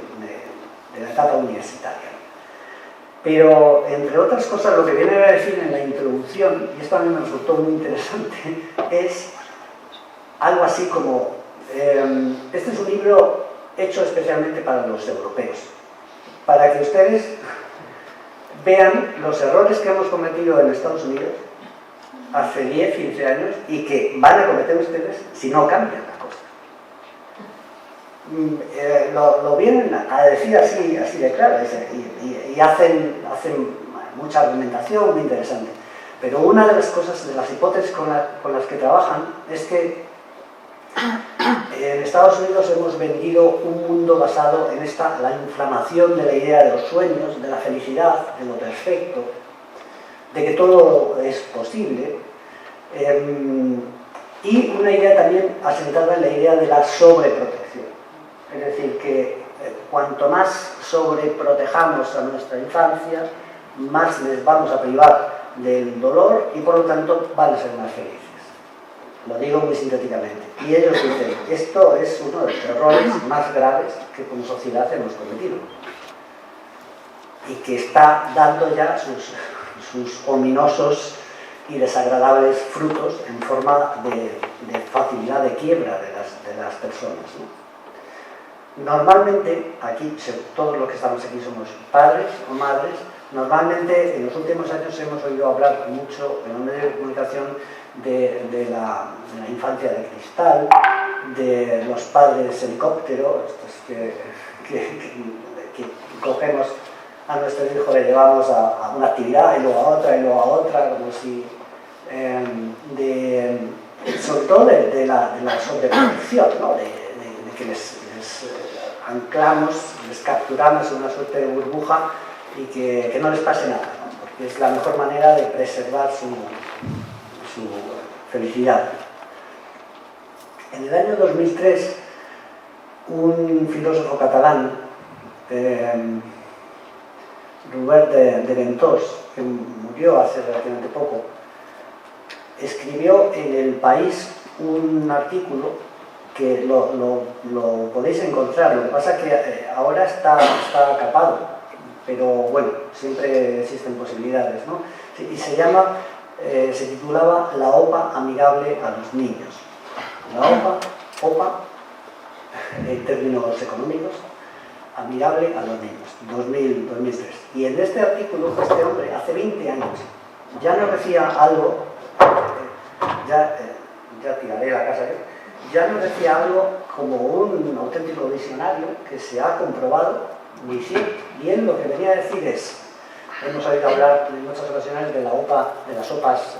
E: la etapa universitaria. Pero, entre otras cosas, lo que viene a decir en la introducción, y esto a mí me resultó muy interesante, es algo así como, este es un libro hecho especialmente para los europeos, para que ustedes vean los errores que hemos cometido en Estados Unidos hace 10, 15 años y que van a cometer ustedes si no cambian la cosa. Lo vienen a decir así de claro y hacen mucha argumentación muy interesante. Pero una de las cosas, de las hipótesis con las que trabajan es que en Estados Unidos hemos vendido un mundo basado en la inflamación de la idea de los sueños, de la felicidad, de lo perfecto, de que todo es posible, y una idea también asentada en la idea de la sobreprotección. Es decir, que cuanto más sobreprotejamos a nuestra infancia, más les vamos a privar del dolor y por lo tanto van a ser más felices. Lo digo muy sintéticamente. Y ellos dicen, esto es uno de los errores más graves que como sociedad hemos cometido. Y que está dando ya sus ominosos y desagradables frutos en forma de facilidad de quiebra de las personas, ¿no? Normalmente, aquí, todos los que estamos aquí somos padres o madres, normalmente en los últimos años hemos oído hablar mucho en los medios de comunicación de la infancia de cristal, de los padres helicóptero, estos que cogemos a nuestro hijo, le llevamos a una actividad y luego a otra y luego a otra, como si sobre todo de la sobreprotección, ¿no? de que les anclamos, les capturamos en una suerte de burbuja y que no les pase nada, ¿no? Porque es la mejor manera de preservar su felicidad. En el año 2003, un filósofo catalán, Robert de Ventós, que murió hace relativamente poco, escribió en El País un artículo que lo podéis encontrar. Lo que pasa es que ahora está capado, pero bueno, siempre existen posibilidades, ¿no? Y se titulaba La OPA amigable a los niños. La OPA, en términos económicos, amigable a los niños, 2003. Y en este artículo, este hombre, hace 20 años, ya nos decía algo, ya tiraré la casa, ya nos decía algo como un auténtico visionario que se ha comprobado muy cierto. Y él lo que venía a decir es, hemos oído hablar en muchas ocasiones de la OPA, de las OPAs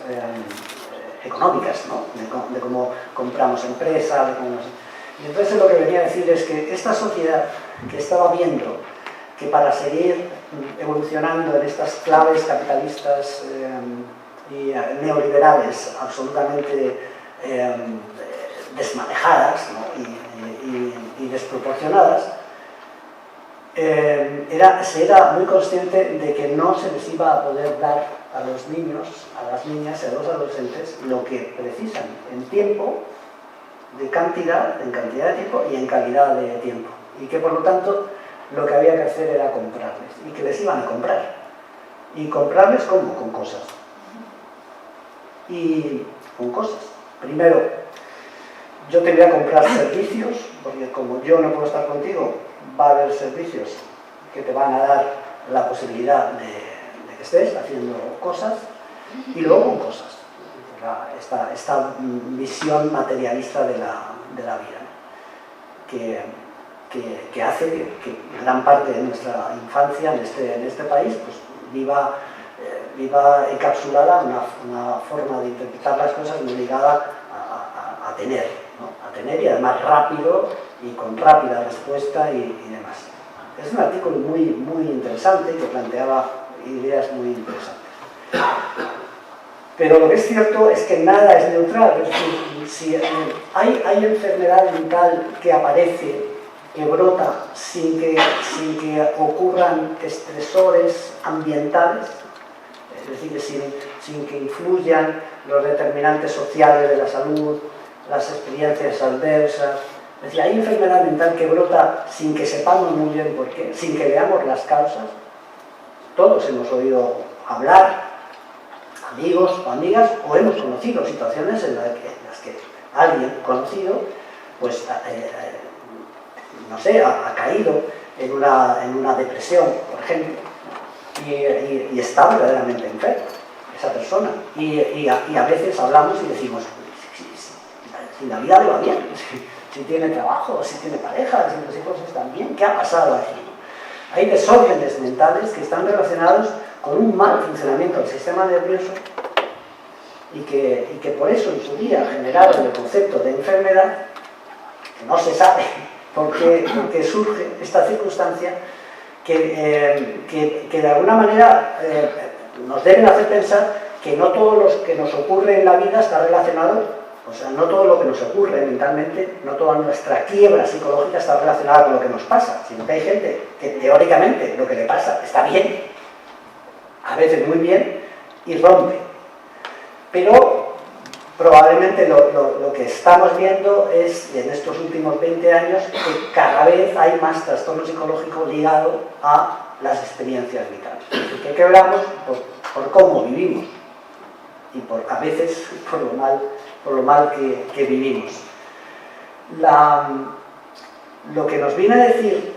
E: económicas, ¿no? De cómo compramos empresas, y entonces lo que venía a decir es que esta sociedad que estaba viendo que para seguir evolucionando en estas claves capitalistas y neoliberales absolutamente desmanejadas, ¿no? y desproporcionadas, se era muy consciente de que no se les iba a poder dar a los niños, a las niñas y a los adolescentes lo que precisan en tiempo, en cantidad de tiempo y en calidad de tiempo. Y que por lo tanto lo que había que hacer era comprarles. Y que les iban a comprar. Y comprarles ¿cómo? Con cosas. Y con cosas. Primero, yo te voy a comprar servicios, porque como yo no puedo estar contigo, va a haber servicios que te van a dar la posibilidad de que estés haciendo cosas, y luego con cosas. Esta visión materialista de la vida, ¿no? que hace que gran parte de nuestra infancia en este país pues, viva encapsulada una forma de interpretar las cosas muy ligada a tener, ¿no? A tener, y además rápido y con rápida respuesta y demás. Es un artículo muy, muy interesante que planteaba ideas muy interesantes. Pero lo que es cierto es que nada es neutral. Es decir, si hay enfermedad mental que aparece, que brota sin que ocurran estresores ambientales, es decir, sin que influyan los determinantes sociales de la salud, las experiencias adversas. Es decir, hay enfermedad mental que brota sin que sepamos muy bien por qué, sin que veamos las causas. todos hemos oído hablar, amigos o amigas, o hemos conocido situaciones en las que alguien conocido, pues, no sé, ha caído en una depresión, por ejemplo, y está verdaderamente enfermo, esa persona. Y a veces hablamos y decimos, si la vida le va bien, si tiene trabajo, si tiene pareja, si los hijos están bien, ¿qué ha pasado aquí? Hay desórdenes mentales que están relacionados con un mal funcionamiento del sistema nervioso y que por eso en su día generaron el concepto de enfermedad, que no se sabe por qué surge esta circunstancia, que de alguna manera nos deben hacer pensar que no todo lo que nos ocurre en la vida está relacionado. O sea, no todo lo que nos ocurre mentalmente, no toda nuestra quiebra psicológica está relacionada con lo que nos pasa, sino que hay gente que teóricamente lo que le pasa está bien, a veces muy bien, y rompe. Pero probablemente lo que estamos viendo es, en estos últimos 20 años, que cada vez hay más trastorno psicológico ligado a las experiencias vitales. Es decir, que quebramos por cómo vivimos y a veces por lo mal que vivimos. Lo que nos viene a decir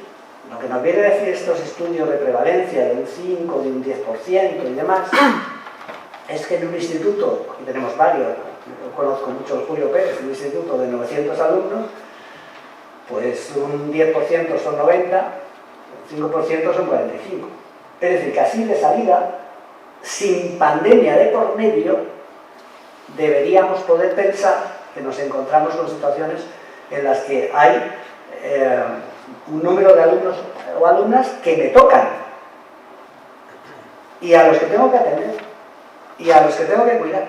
E: estos estudios de prevalencia de un 5, de un 10% y demás, es que en un instituto, y tenemos varios, yo conozco mucho Julio Pérez, un instituto de 900 alumnos, pues un 10% son 90, un 5% son 45. Es decir, que así de salida, sin pandemia de por medio, deberíamos poder pensar que nos encontramos con situaciones en las que hay un número de alumnos o alumnas que me tocan y a los que tengo que atender y a los que tengo que cuidar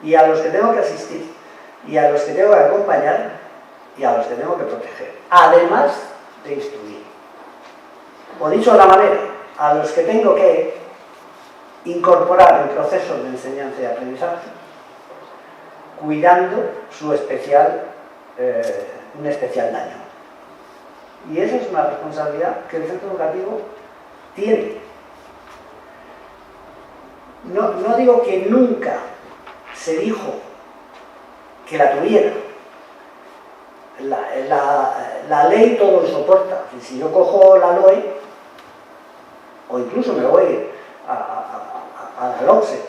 E: y a los que tengo que asistir y a los que tengo que acompañar y a los que tengo que proteger, además de instruir. O dicho de otra manera, a los que tengo que incorporar en procesos de enseñanza y aprendizaje, cuidando un especial daño. Y esa es una responsabilidad que el centro educativo tiene. No digo que nunca se dijo que la tuviera. La ley todo lo soporta. Si yo cojo la LOE, o incluso me voy a la LOCSE,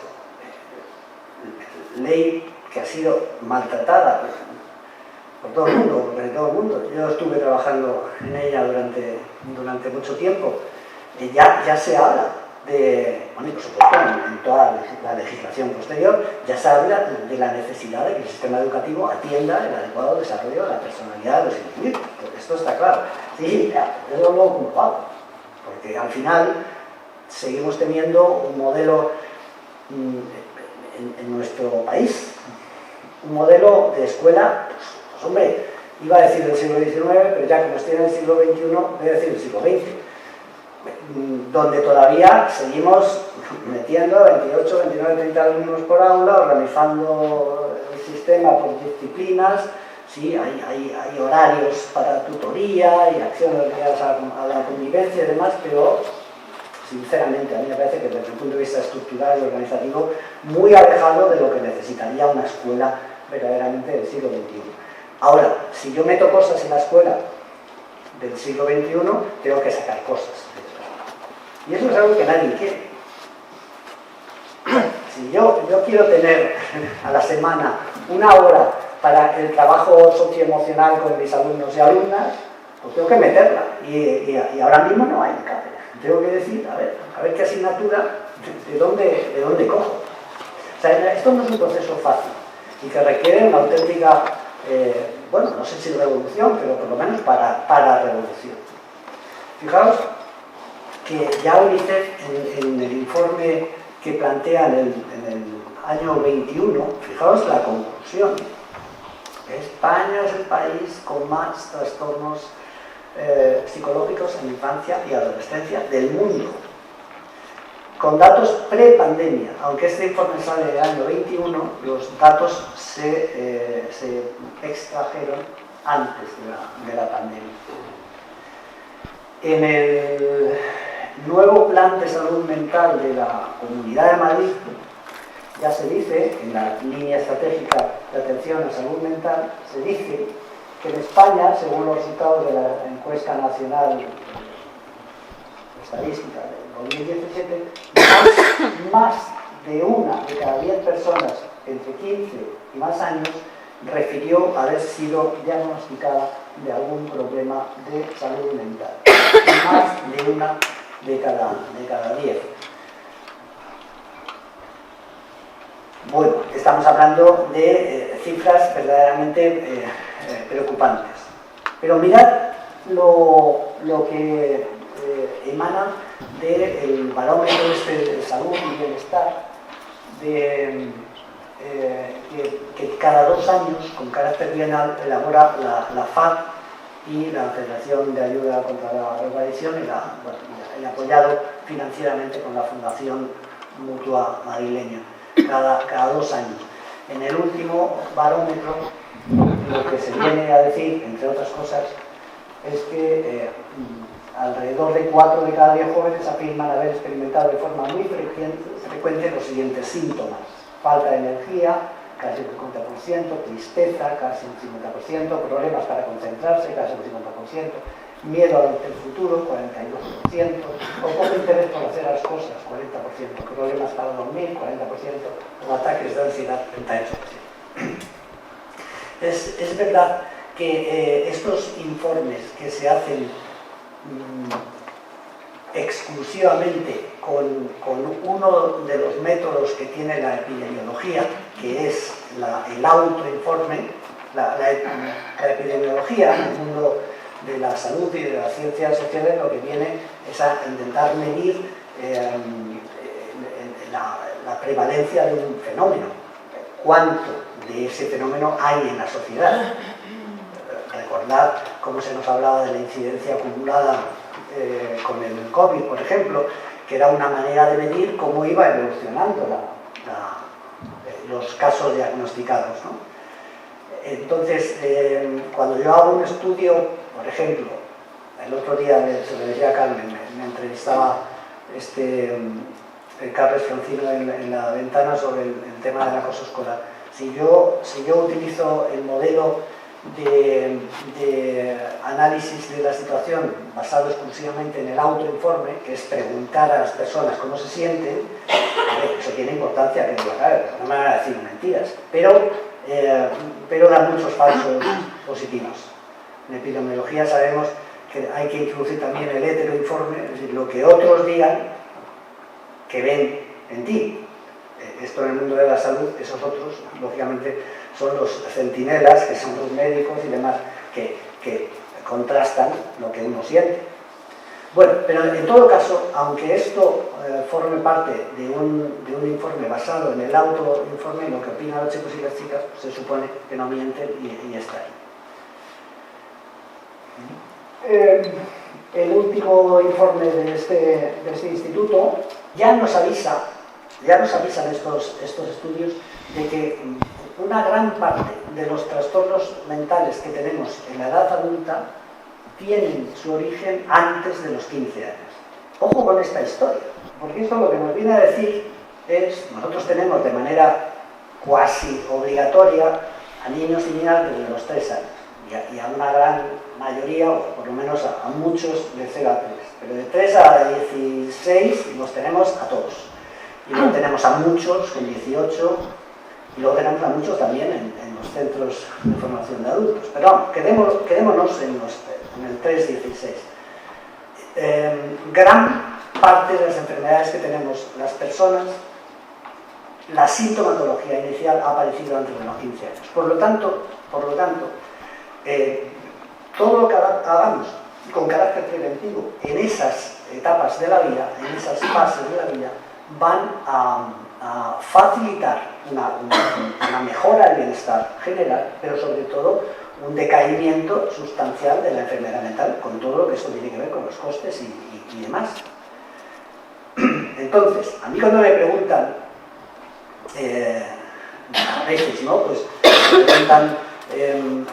E: ley que ha sido maltratada por todo el mundo, yo estuve trabajando en ella durante mucho tiempo, ya se habla de, bueno, y por supuesto en toda la legislación posterior, ya se habla de la necesidad de que el sistema educativo atienda el adecuado desarrollo de la personalidad de los individuos, porque esto está claro. Sí, eso lo hemos comprobado, porque al final seguimos teniendo un modelo en nuestro país, un modelo de escuela, pues hombre, iba a decir del siglo XIX, pero ya como estoy en el siglo XXI, voy a decir del siglo XX, donde todavía seguimos metiendo 28, 29, 30 alumnos por aula, organizando el sistema por disciplinas, sí, hay horarios para tutoría y acciones ligadas a la convivencia y demás, pero sinceramente a mí me parece que desde el punto de vista estructural y organizativo muy alejado de lo que necesitaría una escuela verdaderamente del siglo XXI. Ahora, si yo meto cosas en la escuela del siglo XXI, tengo que sacar cosas. Y eso es algo que nadie quiere. Si yo quiero tener a la semana una hora para el trabajo socioemocional con mis alumnos y alumnas, pues tengo que meterla. Y ahora mismo no hay cátedra. Tengo que decir, a ver qué asignatura, de dónde cojo. O sea, esto no es un proceso fácil y que requiere una auténtica, bueno, no sé si revolución, pero por lo menos para revolución. Fijaos que ya UNICEF en el informe que plantea en el año 21, fijaos la conclusión. España es el país con más trastornos psicológicos en infancia y adolescencia del mundo, con datos pre-pandemia. Aunque este informe sale del año 21, los datos se extrajeron antes de la pandemia. nuevo plan de salud mental de la Comunidad de Madrid ya se dice, en la línea estratégica de atención a salud mental, se dice que en España, según los resultados de la encuesta nacional estadística del 2017, más de una de cada 10 personas entre 15 y más años refirió haber sido diagnosticada de algún problema de salud mental. Más de una de cada 10. Bueno, estamos hablando de cifras verdaderamente preocupantes. Pero mirad lo que emana del barómetro de salud y bienestar que cada 2 años, con carácter bienal, elabora la FAD y la Federación de Ayuda contra la Drogadicción y apoyado financieramente con la Fundación Mutua Madrileña, cada 2 años. En el último barómetro, lo que se viene a decir, entre otras cosas, es que alrededor de 4 de cada 10 jóvenes afirman haber experimentado de forma muy frecuente los siguientes síntomas: falta de energía, casi un 50%, tristeza, casi un 50%, problemas para concentrarse, casi un 50%, miedo al futuro, 42%, o poco interés por hacer las cosas, 40%, problemas para dormir, 40%, o ataques de ansiedad, 38%. Es verdad que estos informes que se hacen exclusivamente con uno de los métodos que tiene la epidemiología, que es el autoinforme, la epidemiología en el mundo de la salud y de las ciencias sociales lo que viene es a intentar medir la prevalencia de un fenómeno, cuánto de ese fenómeno hay en la sociedad. Recordad cómo se nos hablaba de la incidencia acumulada con el COVID, por ejemplo, que era una manera de medir cómo iba evolucionando los casos diagnosticados, ¿no? Entonces, cuando yo hago un estudio, por ejemplo, el otro día se lo decía a Carmen, me entrevistaba Carles Francino en la ventana sobre el tema del acoso escolar. Si yo utilizo el modelo de análisis de la situación basado exclusivamente en el autoinforme, que es preguntar a las personas cómo se sienten, eso tiene importancia, que no me van a decir mentiras, pero da muchos falsos positivos. En epidemiología sabemos que hay que introducir también el heteroinforme, es decir, lo que otros digan que ven en ti. Esto en el mundo de la salud, esos otros, lógicamente, son los centinelas, que son los médicos y demás, que contrastan lo que uno siente. Bueno, pero en todo caso, aunque esto forme parte de un informe basado en el autoinforme, lo que opinan los chicos y las chicas, pues, se supone que no mienten y está ahí. El último informe de este instituto ya nos avisan estos estudios de que una gran parte de los trastornos mentales que tenemos en la edad adulta tienen su origen antes de los 15 años. Ojo con esta historia, porque esto lo que nos viene a decir es, nosotros tenemos de manera cuasi obligatoria a niños y niñas desde los 3 años, y a una gran mayoría, o por lo menos a muchos de 0 a 3, pero de 3 a 16 los tenemos a todos, y luego tenemos a muchos con 18, y luego tenemos a muchos también en los centros de formación de adultos, pero vamos, quedémonos en el 3-16. Gran parte de las enfermedades que tenemos las personas, la sintomatología inicial ha aparecido antes de los 15 años. Por lo tanto, todo lo que hagamos con carácter preventivo en esas etapas de la vida, en esas fases de la vida, van a facilitar una mejora del bienestar general, pero sobre todo un decaimiento sustancial de la enfermedad mental, con todo lo que eso tiene que ver con los costes y demás. Entonces, a mí cuando me preguntan, a veces, ¿no? Pues me preguntan,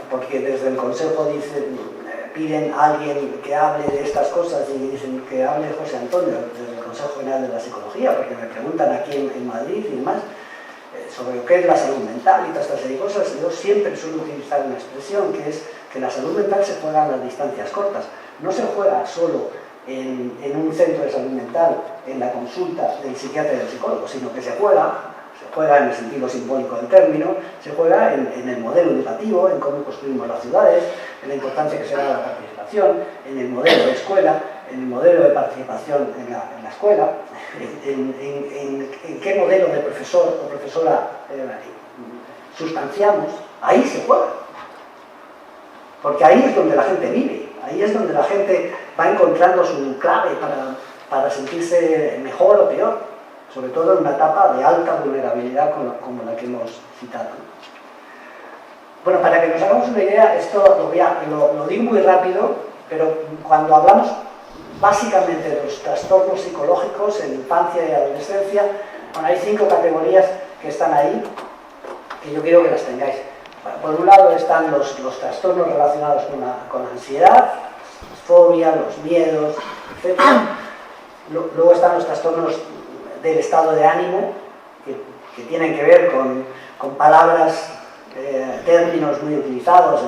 E: porque desde el Consejo dicen, piden a alguien que hable de estas cosas y dicen que hable José Antonio del Consejo General de la Psicología, porque me preguntan aquí en Madrid y demás sobre lo que es la salud mental y todas estas serie de cosas. Yo siempre suelo utilizar una expresión que es que la salud mental se juega en las distancias cortas. No se juega solo en un centro de salud mental, en la consulta del psiquiatra y del psicólogo, sino que se juega en el sentido simbólico del término, se juega en el modelo educativo, en cómo construimos las ciudades, en la importancia que se da a la participación, en el modelo de escuela, en el modelo de participación en la escuela, en qué modelo de profesor o profesora sustanciamos. Ahí se juega. Porque ahí es donde la gente vive, ahí es donde la gente va encontrando su clave para sentirse mejor o peor, sobre todo en una etapa de alta vulnerabilidad como la que hemos citado. Bueno, para que nos hagamos una idea, esto lo digo muy rápido, pero cuando hablamos básicamente de los trastornos psicológicos en infancia y adolescencia, bueno, hay 5 categorías que están ahí, que yo quiero que las tengáis. Por un lado están los trastornos relacionados con la ansiedad, las fobias, los miedos, etc. Luego están los trastornos del estado de ánimo, que tienen que ver con palabras, términos muy utilizados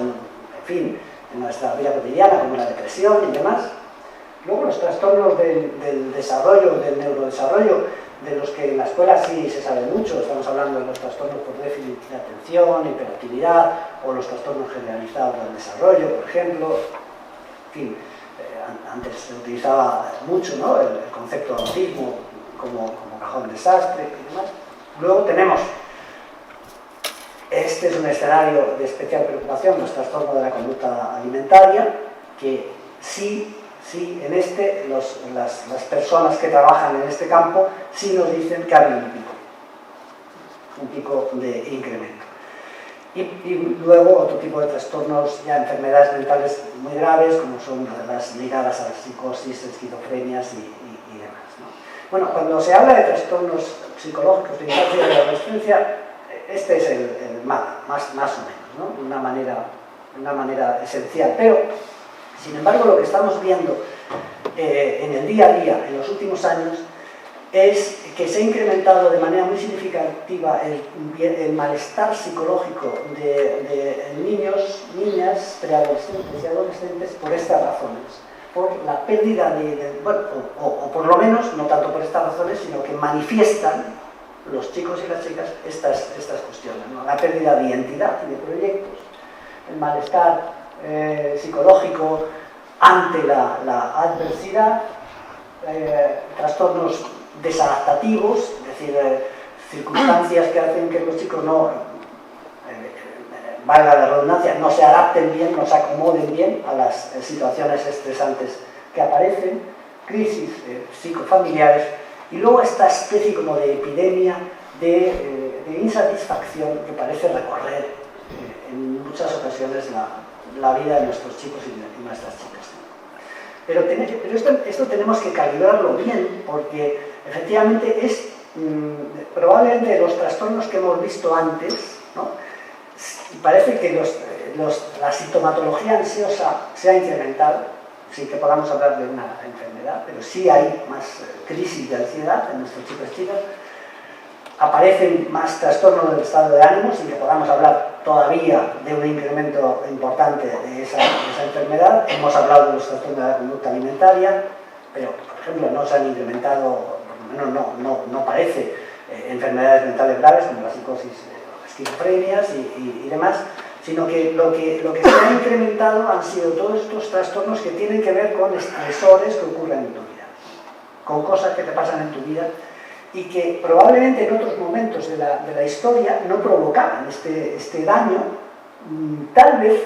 E: en nuestra vida cotidiana, como la depresión y demás. Luego los trastornos del desarrollo, del neurodesarrollo, de los que en la escuela sí se sabe mucho. Estamos hablando de los trastornos por déficit de atención, hiperactividad, o los trastornos generalizados del desarrollo, por ejemplo. En fin, antes se utilizaba mucho, ¿no?, el concepto de autismo como cajón desastre y demás. Luego tenemos, este es un escenario de especial preocupación, los trastornos de la conducta alimentaria, que sí, en las personas que trabajan en este campo sí nos dicen que hay un pico de incremento. Y luego otro tipo de trastornos, ya enfermedades mentales muy graves, como son las ligadas a la psicosis, esquizofrenias y demás, ¿no? Bueno, cuando se habla de trastornos psicológicos de infancia y de adolescencia, este es el mapa, más o menos, ¿no?, una manera esencial. Pero, sin embargo, lo que estamos viendo en el día a día, en los últimos años, es que se ha incrementado de manera muy significativa el malestar psicológico de niños, niñas, preadolescentes y adolescentes por estas razones. Por la pérdida o por lo menos, no tanto por estas razones, sino que manifiestan los chicos y las chicas estas cuestiones, ¿no? La pérdida de identidad y de proyectos, el malestar psicológico ante la adversidad, trastornos desadaptativos, es decir, circunstancias que hacen que los chicos no, valga la redundancia, no se adapten bien, no se acomoden bien a las situaciones estresantes que aparecen, crisis psicofamiliares, y luego esta especie como de epidemia de insatisfacción que parece recorrer en muchas ocasiones la vida de nuestros chicos y nuestras chicas. Pero esto tenemos que calibrarlo bien, porque efectivamente es probablemente de los trastornos que hemos visto antes, ¿no? Y parece que la sintomatología ansiosa se ha incrementado, sin que podamos hablar de una enfermedad, pero sí hay más crisis de ansiedad en nuestros chicos y chicas. Aparecen más trastornos del estado de ánimo, sin que podamos hablar todavía de un incremento importante de esa enfermedad. Hemos hablado de los trastornos de la conducta alimentaria, pero, por ejemplo, no se han incrementado, por lo menos no parece, enfermedades mentales graves como la psicosis, esquizofrenias y demás, sino que lo que se ha incrementado han sido todos estos trastornos que tienen que ver con estresores que ocurren en tu vida, con cosas que te pasan en tu vida, y que probablemente en otros momentos de la historia no provocaban este daño, tal vez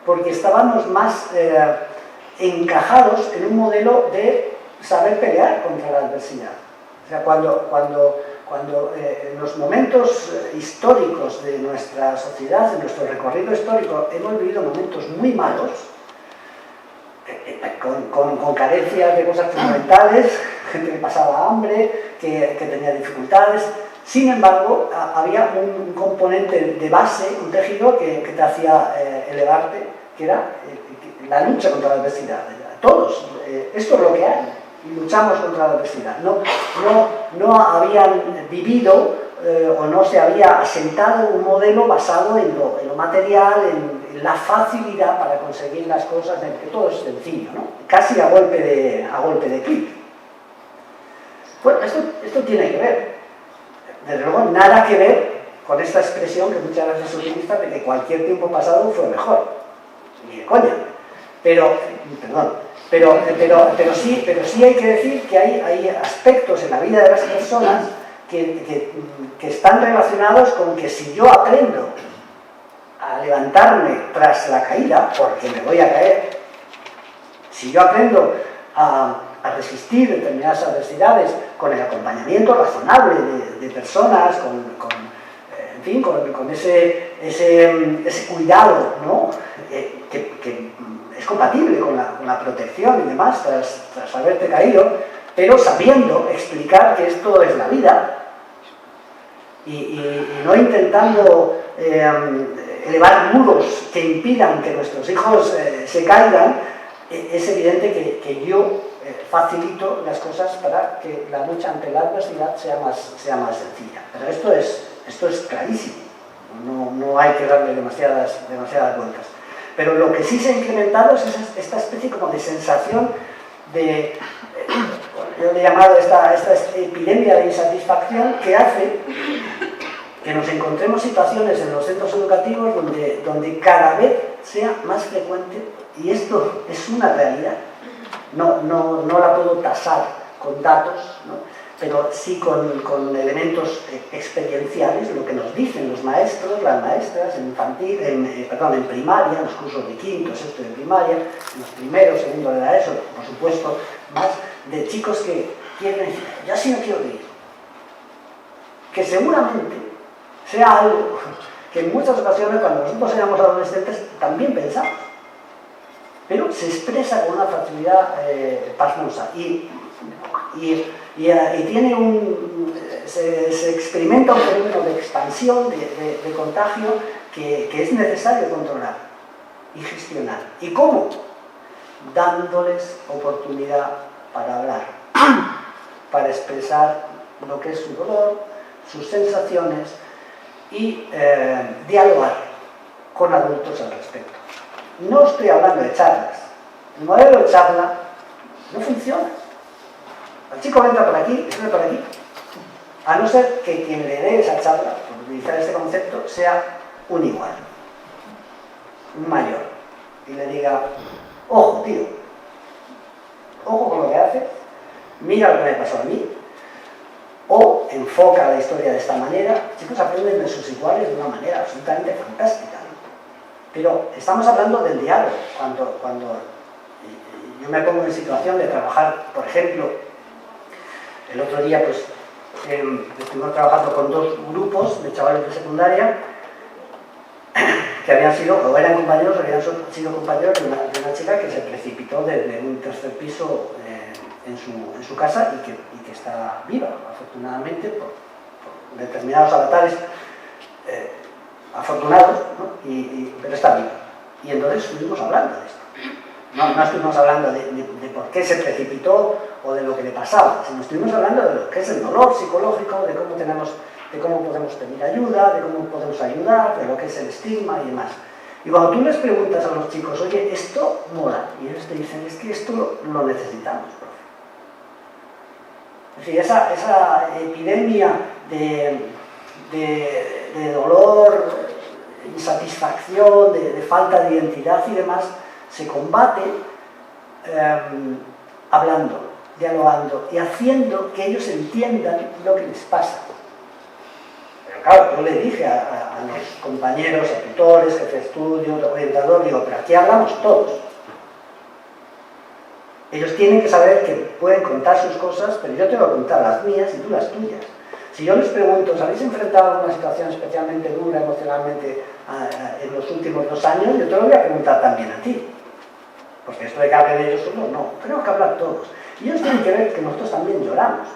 E: porque estábamos más encajados en un modelo de saber pelear contra la adversidad. O sea, cuando en los momentos históricos de nuestra sociedad, en nuestro recorrido histórico, hemos vivido momentos muy malos, con carencias de cosas fundamentales, gente que pasaba hambre, que tenía dificultades. Sin embargo, había un componente de base, un tejido que te hacía elevarte, que era la lucha contra la adversidad. Todos, esto es lo que hay, y luchamos contra la adversidad. No habían vivido o no se había asentado un modelo basado en lo material, en la facilidad para conseguir las cosas, en que todo es sencillo, ¿no? Casi a golpe de clic. Bueno, esto tiene que ver, desde luego nada que ver con esta expresión que muchas veces se utiliza de que cualquier tiempo pasado fue mejor. Ni de coña. Pero sí hay que decir que hay aspectos en la vida de las personas que están relacionados con que si yo aprendo a levantarme tras la caída, porque me voy a caer, si yo aprendo a resistir determinadas adversidades con el acompañamiento razonable de personas, con ese cuidado, ¿no? que es compatible con la protección y demás tras haberte caído, pero sabiendo explicar que esto es la vida y no intentando elevar muros que impidan que nuestros hijos se caigan, es evidente que yo facilito las cosas para que la lucha ante la adversidad sea más sencilla. Pero esto es clarísimo, no hay que darle demasiadas vueltas. Pero lo que sí se ha incrementado es esta especie como de sensación de, yo le he llamado esta epidemia de insatisfacción que hace que nos encontremos situaciones en los centros educativos donde cada vez sea más frecuente, y esto es una realidad, no la puedo tasar con datos, ¿no? Pero sí con elementos experienciales, lo que nos dicen los maestros, las maestras en primaria, en los cursos de quinto, sexto de primaria, en los primeros, segundo de la ESO, por supuesto, más de chicos que quieren decir, yo así no quiero vivir. Que seguramente sea algo que en muchas ocasiones, cuando nosotros éramos adolescentes, también pensamos, pero se expresa con una facilidad pasmosa y tiene se experimenta un fenómeno de expansión, de contagio que es necesario controlar y gestionar. ¿Y cómo? Dándoles oportunidad para hablar, para expresar lo que es su dolor, sus sensaciones y dialogar con adultos al respecto. No estoy hablando de charlas. El modelo de charla no funciona. El chico entra por aquí, sale por aquí, a no ser que quien le dé esa charla, por utilizar este concepto, sea un igual, un mayor, y le diga, ojo tío, ojo con lo que haces, mira lo que me pasó a mí, o enfoca la historia de esta manera. Los chicos aprenden de sus iguales de una manera absolutamente fantástica, ¿no? Pero estamos hablando del diálogo. Cuando yo me pongo en situación de trabajar, por ejemplo, el otro día pues estuvimos trabajando con dos grupos de chavales de secundaria que habían sido, o eran compañeros, o habían sido compañeros de una chica que se precipitó desde un tercer piso en su casa y que está viva, afortunadamente, por determinados avatares afortunados, ¿no? Pero está viva. Y entonces estuvimos hablando de esto. No estuvimos hablando de por qué se precipitó o de lo que le pasaba, sino estuvimos hablando de lo que es el dolor psicológico, de cómo podemos pedir ayuda, de cómo podemos ayudar, de lo que es el estigma y demás. Y cuando tú les preguntas a los chicos, oye, esto mola, y ellos te dicen, es que esto lo necesitamos, profe. Es decir, esa epidemia de dolor, insatisfacción, de falta de identidad y demás, se combate hablando, dialogando y haciendo que ellos entiendan lo que les pasa. Pero claro, yo le dije a los compañeros, a tutores, jefe de estudio, orientador, digo, pero aquí hablamos todos. Ellos tienen que saber que pueden contar sus cosas, pero yo tengo que contar las mías y tú las tuyas. Si yo les pregunto, ¿os habéis enfrentado a una situación especialmente dura emocionalmente en los últimos 2 años? Yo te lo voy a preguntar también a ti. Porque esto de que hablen ellos solos, no. Tenemos que hablar todos. Y ellos tienen que ver que nosotros también lloramos.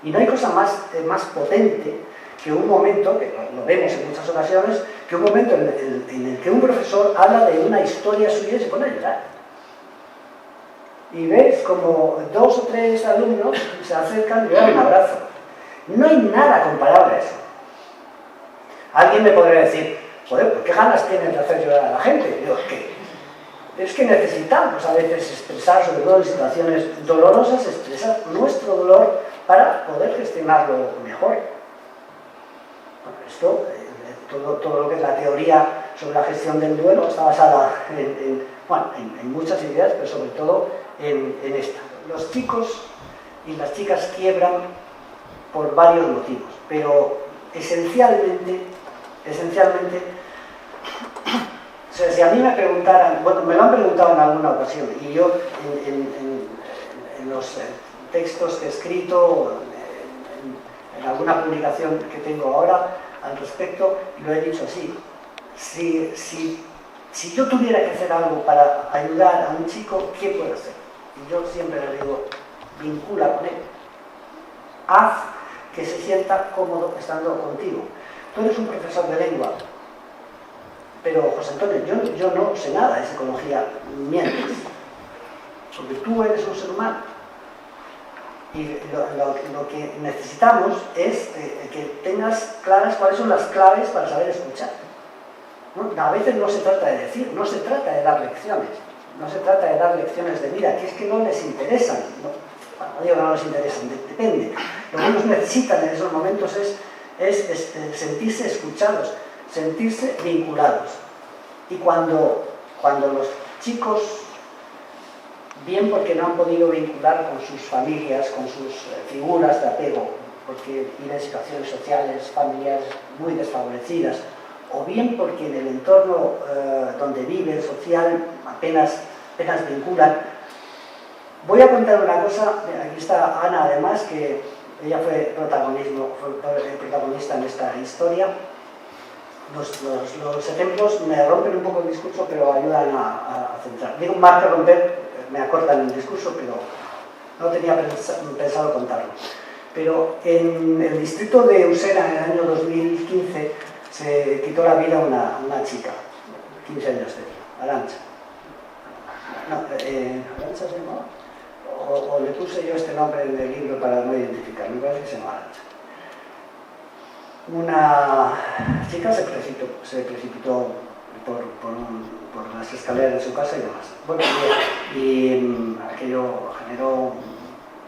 E: Y no hay cosa más potente que un momento, que lo vemos en muchas ocasiones, que un momento en el que un profesor habla de una historia suya y se pone a llorar. Y ves como 2 o 3 alumnos se acercan y le dan un abrazo. No hay nada comparable a eso. Alguien me podría decir, joder, ¿por qué ganas tienes de hacer llorar a la gente? Digo, es que necesitamos a veces expresar, sobre todo en situaciones dolorosas, expresar nuestro dolor para poder gestionarlo mejor. Bueno, esto, todo lo que es la teoría sobre la gestión del duelo está basada en muchas ideas, pero sobre todo en esta. Los chicos y las chicas quiebran por varios motivos, pero esencialmente, o sea, si a mí me preguntaran, bueno, me lo han preguntado en alguna ocasión, y yo en los textos que he escrito, en alguna publicación que tengo ahora al respecto, lo he dicho así: si yo tuviera que hacer algo para ayudar a un chico, ¿qué puedo hacer? Y yo siempre le digo, vincula con él. Haz que se sienta cómodo estando contigo. Tú eres un profesor de lengua, pero José Antonio, yo no sé nada de psicología, mientes. Porque tú eres un ser humano. Y lo que necesitamos es que tengas claras cuáles son las claves para saber escuchar. ¿No? A veces no se trata de decir, no se trata de dar lecciones. No se trata de dar lecciones de mira, que es que no les interesan. No digo que no les interesan, depende. Lo que ellos necesitan en esos momentos es sentirse escuchados, sentirse vinculados. Y cuando los chicos, bien porque no han podido vincular con sus familias, con sus figuras de apego, porque viven situaciones sociales, familiares muy desfavorecidas, o bien porque en el entorno donde viven, social, apenas vinculan. Voy a contar una cosa, aquí está Ana además, que ella fue protagonista en esta historia. Los ejemplos me rompen un poco el discurso, pero ayudan a centrar. Digo más que romper, me acortan el discurso, pero no tenía pensado contarlo. Pero en el distrito de Usera, en el año 2015, se quitó la vida una chica, 15 años de Arantxa. No, ¿Arantxa se llamaba? O le puse yo este nombre en el libro para no identificar, me parece que se llama Arantxa. Una chica se precipitó por las escaleras de su casa y demás. Bueno, y aquello generó un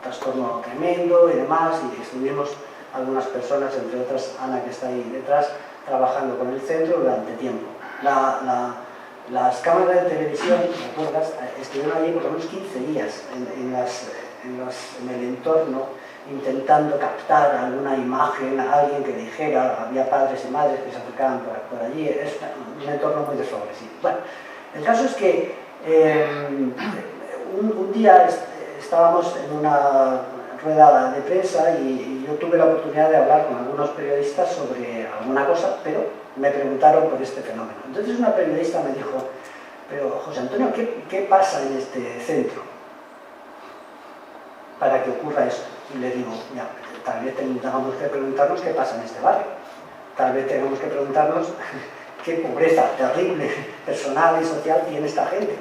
E: trastorno tremendo y demás, y estuvimos algunas personas, entre otras Ana, que está ahí detrás, trabajando con el centro durante tiempo. Las cámaras de televisión, ¿te acuerdas? Estuvieron allí por lo menos 15 días en el entorno, intentando captar alguna imagen, a alguien que dijera, había padres y madres que se acercaban por allí, es un entorno muy desfavorecido. Bueno, el caso es que un día estábamos en una rueda de prensa y yo tuve la oportunidad de hablar con algunos periodistas sobre alguna cosa, pero me preguntaron por este fenómeno. Entonces una periodista me dijo, pero José Antonio, ¿qué pasa en este centro para que ocurra esto? Y le digo, ya, tal vez tengamos que preguntarnos qué pasa en este barrio, tal vez tengamos que preguntarnos qué pobreza terrible personal y social tiene esta gente.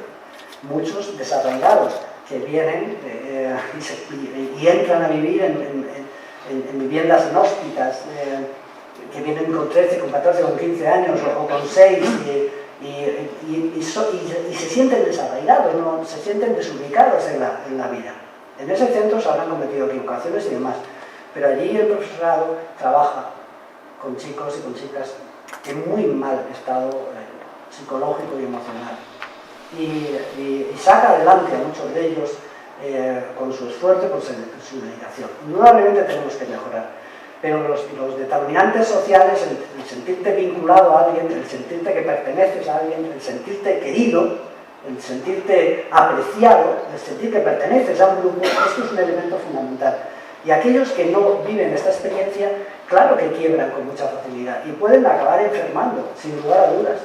E: Muchos desarraigados que vienen y entran a vivir en viviendas inhóspitas, que vienen con 13, con 14, con 15 años o con 6 y se sienten desarraigados, ¿no? Se sienten desubicados en la vida. En ese centro se habrán cometido equivocaciones y demás, pero allí el profesorado trabaja con chicos y con chicas en muy mal estado psicológico y emocional y saca adelante a muchos de ellos con su esfuerzo y con su dedicación. Indudablemente tenemos que mejorar, pero los determinantes sociales, el sentirte vinculado a alguien, el sentirte que perteneces a alguien, el sentirte querido, el sentirte apreciado, el sentir que perteneces a un grupo, esto es un elemento fundamental. Y aquellos que no viven esta experiencia, claro que quiebran con mucha facilidad y pueden acabar enfermando, sin lugar a dudas,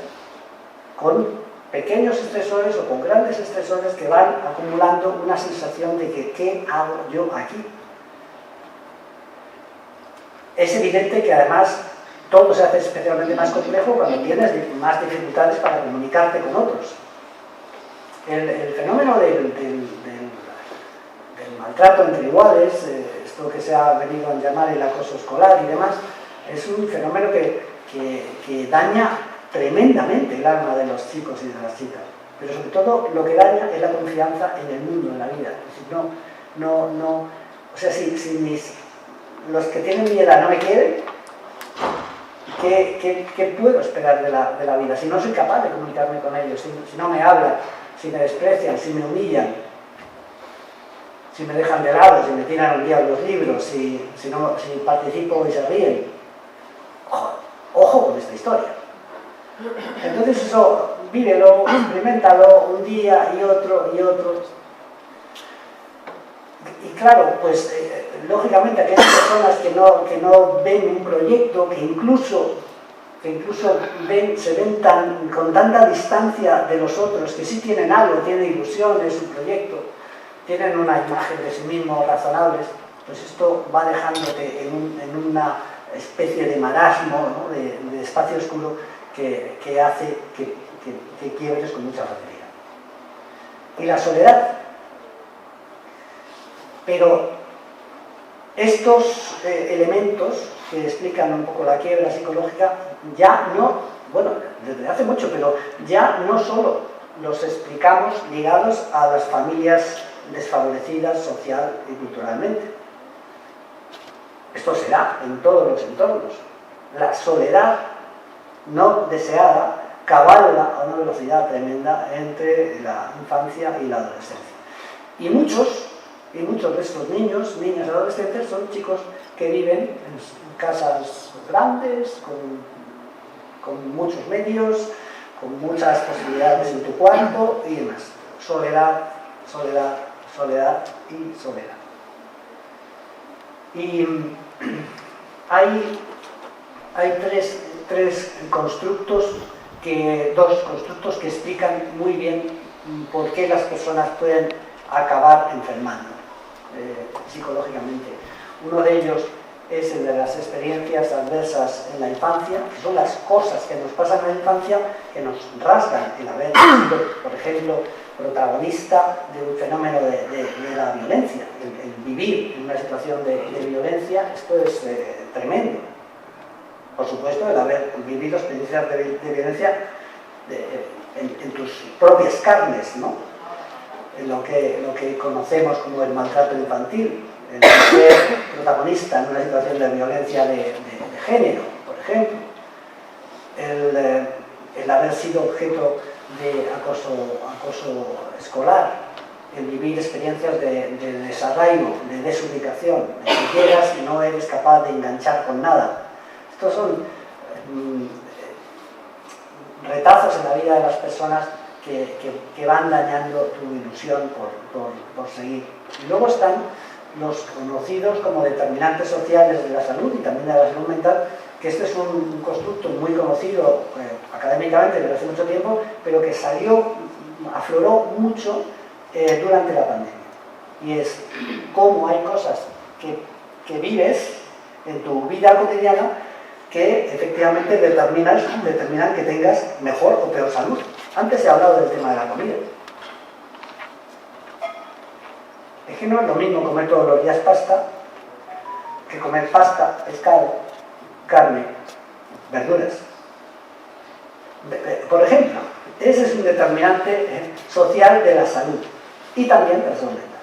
E: con pequeños estresores o con grandes estresores que van acumulando una sensación de que ¿qué hago yo aquí? Es evidente que además todo se hace especialmente más complejo cuando tienes más dificultades para comunicarte con otros. El fenómeno del maltrato entre iguales, esto que se ha venido a llamar el acoso escolar y demás, es un fenómeno que daña tremendamente el alma de los chicos y de las chicas. Pero sobre todo lo que daña es la confianza en el mundo, en la vida. Es decir, o sea, si los que tienen mi edad no me quieren, ¿qué puedo esperar de la vida? Si no soy capaz de comunicarme con ellos, si no me hablan, si me desprecian, si me humillan, si me dejan de lado, si me tiran un día los libros, si participo y se ríen. Ojo con esta historia. Entonces eso, vívelo, experimentalo un día y otro y otro. Y claro, pues lógicamente aquellas personas que no ven un proyecto, que incluso se ven con tanta distancia de los otros, que sí tienen algo, tienen ilusiones, un proyecto, tienen una imagen de sí mismos razonables, pues esto va dejándote en una especie de marasmo, ¿no? de espacio oscuro que hace que quiebres con mucha facilidad. Y la soledad. Pero estos elementos que explican un poco la quiebra psicológica ya no, bueno, desde hace mucho, pero ya no solo los explicamos ligados a las familias desfavorecidas social y culturalmente. Esto se da en todos los entornos. La soledad no deseada cabalga a una velocidad tremenda entre la infancia y la adolescencia. Y muchos de estos niños, niñas y adolescentes son chicos que viven en casas grandes, con muchos medios, con muchas posibilidades en tu cuarto y demás. Soledad, soledad, soledad y soledad. Y hay tres constructos, dos constructos que explican muy bien por qué las personas pueden acabar enfermando psicológicamente. Uno de ellos es el de las experiencias adversas en la infancia, que son las cosas que nos pasan en la infancia que nos rasgan el haber sido, por ejemplo, protagonista de un fenómeno de la violencia. El vivir en una situación de violencia, esto es tremendo. Por supuesto, el haber vivido experiencias de violencia en tus propias carnes, ¿no? En lo que conocemos como el maltrato infantil, el ser protagonista en una situación de violencia de género, por ejemplo, el haber sido objeto de acoso escolar, el vivir experiencias de desarraigo, de desubicación, de que llegas y no eres capaz de enganchar con nada. Estos son retazos en la vida de las personas que van dañando tu ilusión por seguir. Y luego están los conocidos como determinantes sociales de la salud y también de la salud mental, que este es un constructo muy conocido académicamente desde hace mucho tiempo, pero que afloró mucho durante la pandemia. Y es cómo hay cosas que vives en tu vida cotidiana que efectivamente determinan que tengas mejor o peor salud. Antes he hablado del tema de la comida. Es que no es lo mismo comer todos los días pasta que comer pasta, pescado, carne, verduras. Por ejemplo, ese es un determinante social de la salud y también de la salud mental.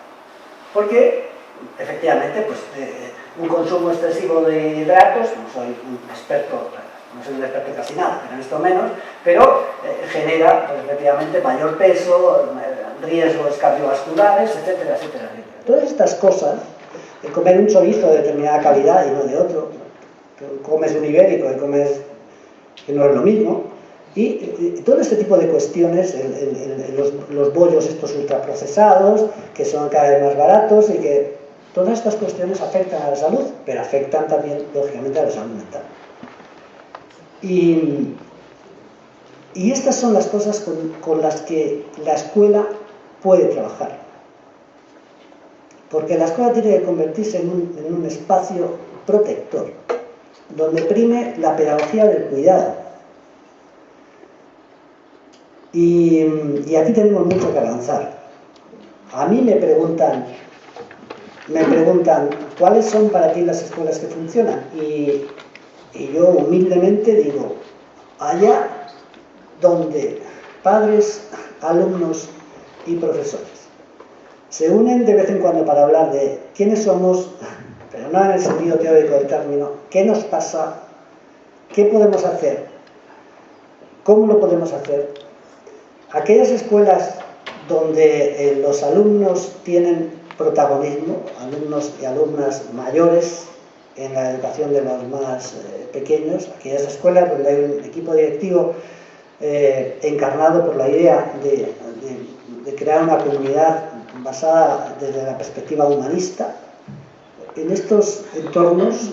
E: Porque, efectivamente, pues, un consumo excesivo de hidratos, no soy un experto casi nada, pero en esto menos, pero genera, pues, efectivamente, mayor peso, riesgos cardiovasculares, etcétera, etcétera, etcétera. Todas estas cosas, el comer un chorizo de determinada calidad y no de otro, comes un ibérico y comes que no es lo mismo, y todo este tipo de cuestiones, los bollos estos ultraprocesados, que son cada vez más baratos y que todas estas cuestiones afectan a la salud, pero afectan también, lógicamente, a la salud mental. Y estas son las cosas con las que la escuela puede trabajar. Porque la escuela tiene que convertirse en un espacio protector. donde prime la pedagogía del cuidado. Y aquí tenemos mucho que avanzar. A mí me preguntan ¿cuáles son para ti las escuelas que funcionan? Y yo humildemente digo, allá donde padres, alumnos y profesores se unen de vez en cuando para hablar de quiénes somos, pero no en el sentido teórico del término, qué nos pasa, qué podemos hacer, cómo lo podemos hacer. Aquellas escuelas donde los alumnos tienen protagonismo, alumnos y alumnas mayores en la educación de los más pequeños, aquellas escuelas donde hay un equipo directivo encarnado por la idea de crear una comunidad basada desde la perspectiva humanista. En estos entornos,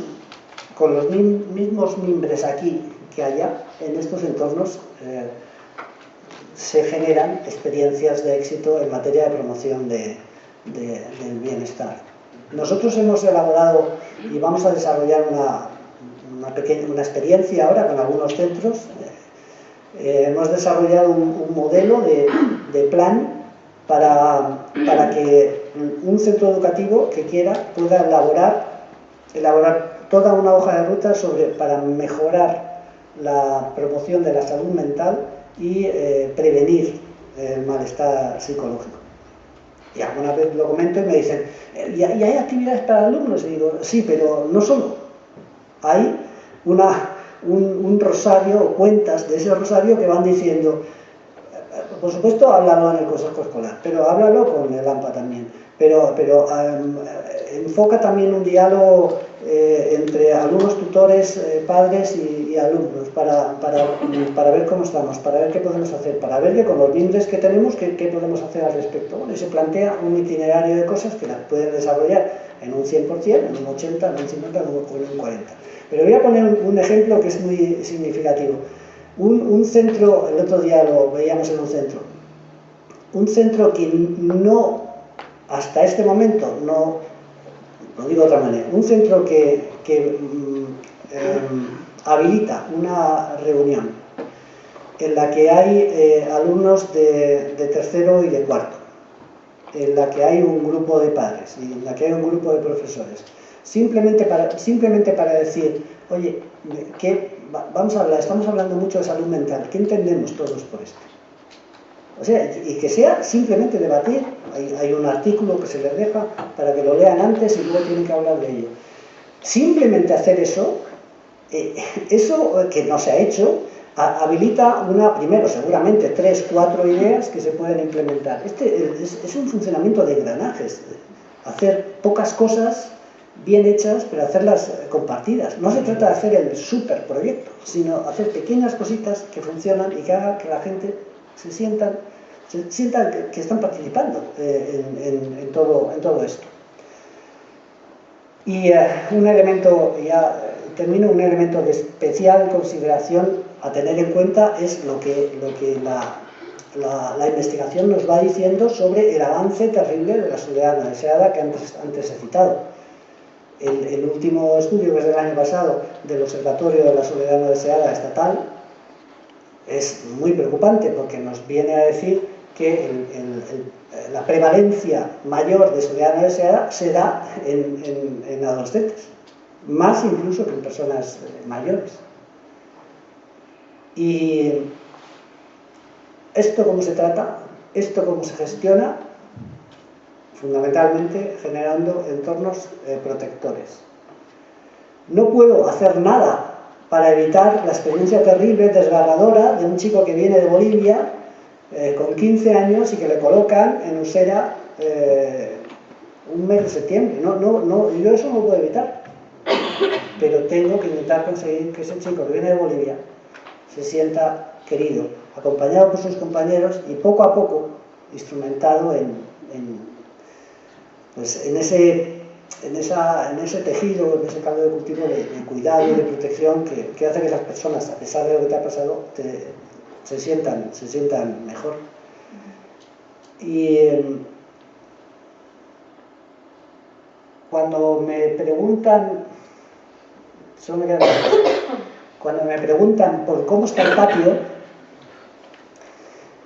E: con los mismos mimbres aquí que allá, en estos entornos se generan experiencias de éxito en materia de promoción del bienestar. Nosotros hemos elaborado y vamos a desarrollar una experiencia ahora con algunos centros. Hemos desarrollado un modelo de plan para que un centro educativo que quiera pueda elaborar toda una hoja de ruta para mejorar la promoción de la salud mental y prevenir el malestar psicológico. Y alguna vez lo comento y me dicen, ¿y hay actividades para alumnos? Y digo, sí, pero no solo. Hay un rosario o cuentas de ese rosario que van diciendo, por supuesto, háblalo en el consejo escolar, pero háblalo con el AMPA también. Pero enfoca también un diálogo entre alumnos, tutores, padres y alumnos para ver cómo estamos, para ver qué podemos hacer, para ver que con los mimbres que tenemos, qué podemos hacer al respecto. Bueno, y se plantea un itinerario de cosas que las pueden desarrollar en un 100%, en un 80%, en un 50% o en un 40%. Pero voy a poner un ejemplo que es muy significativo. Un centro, el otro día lo veíamos en un centro que no, hasta este momento, no, lo digo de otra manera, un centro que habilita una reunión en la que hay alumnos de tercero y de cuarto, en la que hay un grupo de padres y en la que hay un grupo de profesores, simplemente para decir, oye, vamos a hablar, estamos hablando mucho de salud mental, ¿qué entendemos todos por esto? O sea, y que sea simplemente debatir, hay un artículo que se les deja para que lo lean antes y luego tienen que hablar de ello. Simplemente hacer eso, eso que no se ha hecho, habilita primero seguramente 3, 4 ideas que se pueden implementar. Es un funcionamiento de engranajes, hacer pocas cosas bien hechas, pero hacerlas compartidas. No se trata de hacer el superproyecto, sino hacer pequeñas cositas que funcionan y que hagan que la gente se sientan que están participando en todo esto. Y un elemento, ya termino, un elemento de especial consideración a tener en cuenta es lo que la investigación nos va diciendo sobre el avance terrible de la soledad no deseada que antes he citado. El último estudio, que es del año pasado, del Observatorio de la Soledad no deseada estatal, es muy preocupante porque nos viene a decir que la prevalencia mayor de soledad no deseada se da en adolescentes, más incluso que en personas mayores. Y ¿esto cómo se trata? ¿Esto cómo se gestiona? Fundamentalmente generando entornos protectores. No puedo hacer nada para evitar la experiencia terrible, desgarradora, de un chico que viene de Bolivia con 15 años y que le colocan en Usera un mes de septiembre. Yo eso no lo puedo evitar. Pero tengo que intentar conseguir que ese chico que viene de Bolivia se sienta querido, acompañado por sus compañeros y poco a poco instrumentado en ese tejido, en ese caldo de cultivo de cuidado y de protección que hace que las personas, a pesar de lo que te ha pasado, se sientan mejor. Y cuando me preguntan Solo me queda una cosa. Cuando me preguntan por cómo está el patio,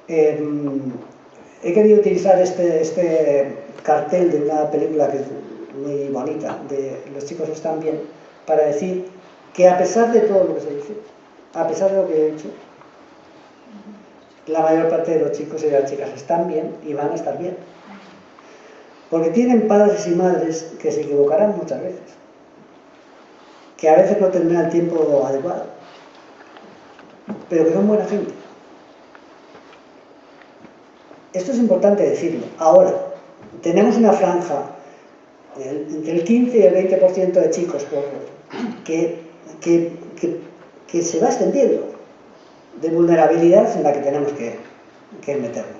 E: he querido utilizar este cartel de una película que es muy bonita, de Los chicos están bien, para decir que a pesar de todo lo que se dice, a pesar de lo que he dicho, la mayor parte de los chicos y de las chicas están bien y van a estar bien. Porque tienen padres y madres que se equivocarán muchas veces, que a veces no tendrán el tiempo adecuado, pero que son buena gente. Esto es importante decirlo. Ahora, tenemos una franja entre el 15 y el 20% de chicos que se va extendiendo, de vulnerabilidad en la que tenemos que meternos.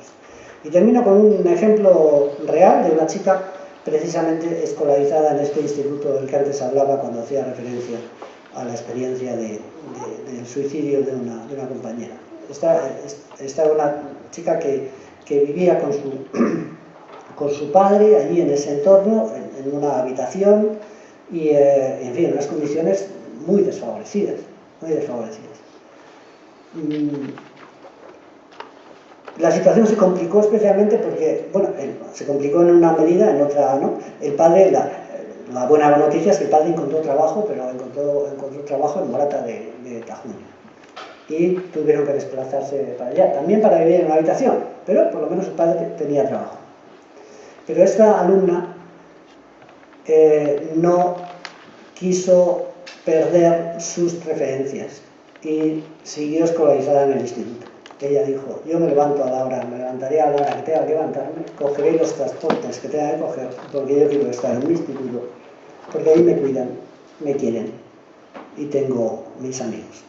E: Y termino con un ejemplo real de una chica precisamente escolarizada en este instituto del que antes hablaba cuando hacía referencia a la experiencia del suicidio de una compañera. Esta era una chica que vivía con su padre allí en ese entorno, en una habitación y, en fin, en unas condiciones muy desfavorecidas, muy desfavorecidas. La situación se complicó especialmente porque, bueno, se complicó en una medida, en otra no. El padre, la buena noticia es que el padre encontró trabajo, pero encontró trabajo en Morata de Tajuña. Y tuvieron que desplazarse para allá, también para vivir en una habitación, pero por lo menos el padre tenía trabajo. Pero esta alumna no quiso perder sus referencias y siguió escolarizada en el instituto. Ella dijo, yo me levanto a la hora, me levantaré a la hora que tenga que levantarme, cogeré los transportes que tenga que coger, porque yo quiero estar en mi instituto, porque ahí me cuidan, me quieren y tengo mis amigos.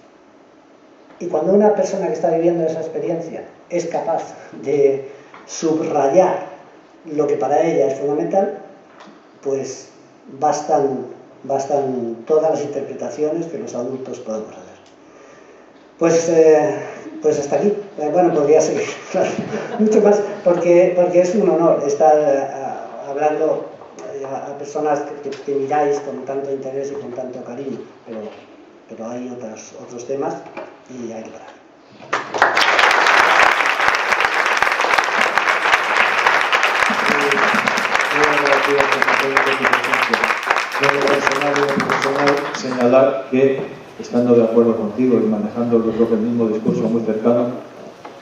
E: Y cuando una persona que está viviendo esa experiencia es capaz de subrayar lo que para ella es fundamental, pues bastan todas las interpretaciones que los adultos podemos hacer. Pues hasta aquí. Bueno, podría seguir mucho más, porque es un honor estar hablando a personas que miráis con tanto interés y con tanto cariño, pero hay otros temas y hay que parar.
A: Personal señalar que, estando de acuerdo contigo y manejando yo creo que el mismo discurso muy cercano,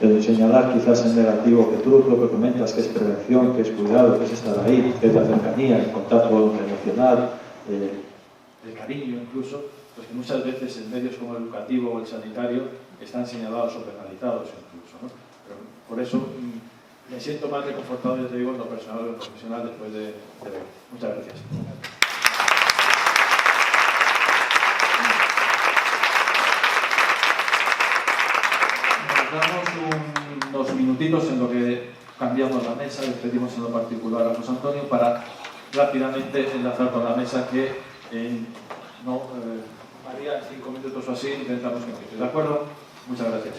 A: señalar quizás en negativo que tú lo que comentas, que es prevención, que es cuidado, que es estar ahí, que es la cercanía, el contacto emocional, el cariño incluso, pues que muchas veces en medios como el educativo o el sanitario están señalados o penalizados incluso, ¿no? Pero por eso me siento más reconfortado, ya te digo, en lo personal y en lo profesional después de ver. Muchas gracias. Damos unos minutitos en lo que cambiamos la mesa, les pedimos en lo particular a José Antonio para rápidamente enlazar con la mesa que María, en 5 minutos o así intentamos que empiece. ¿De acuerdo? Muchas gracias.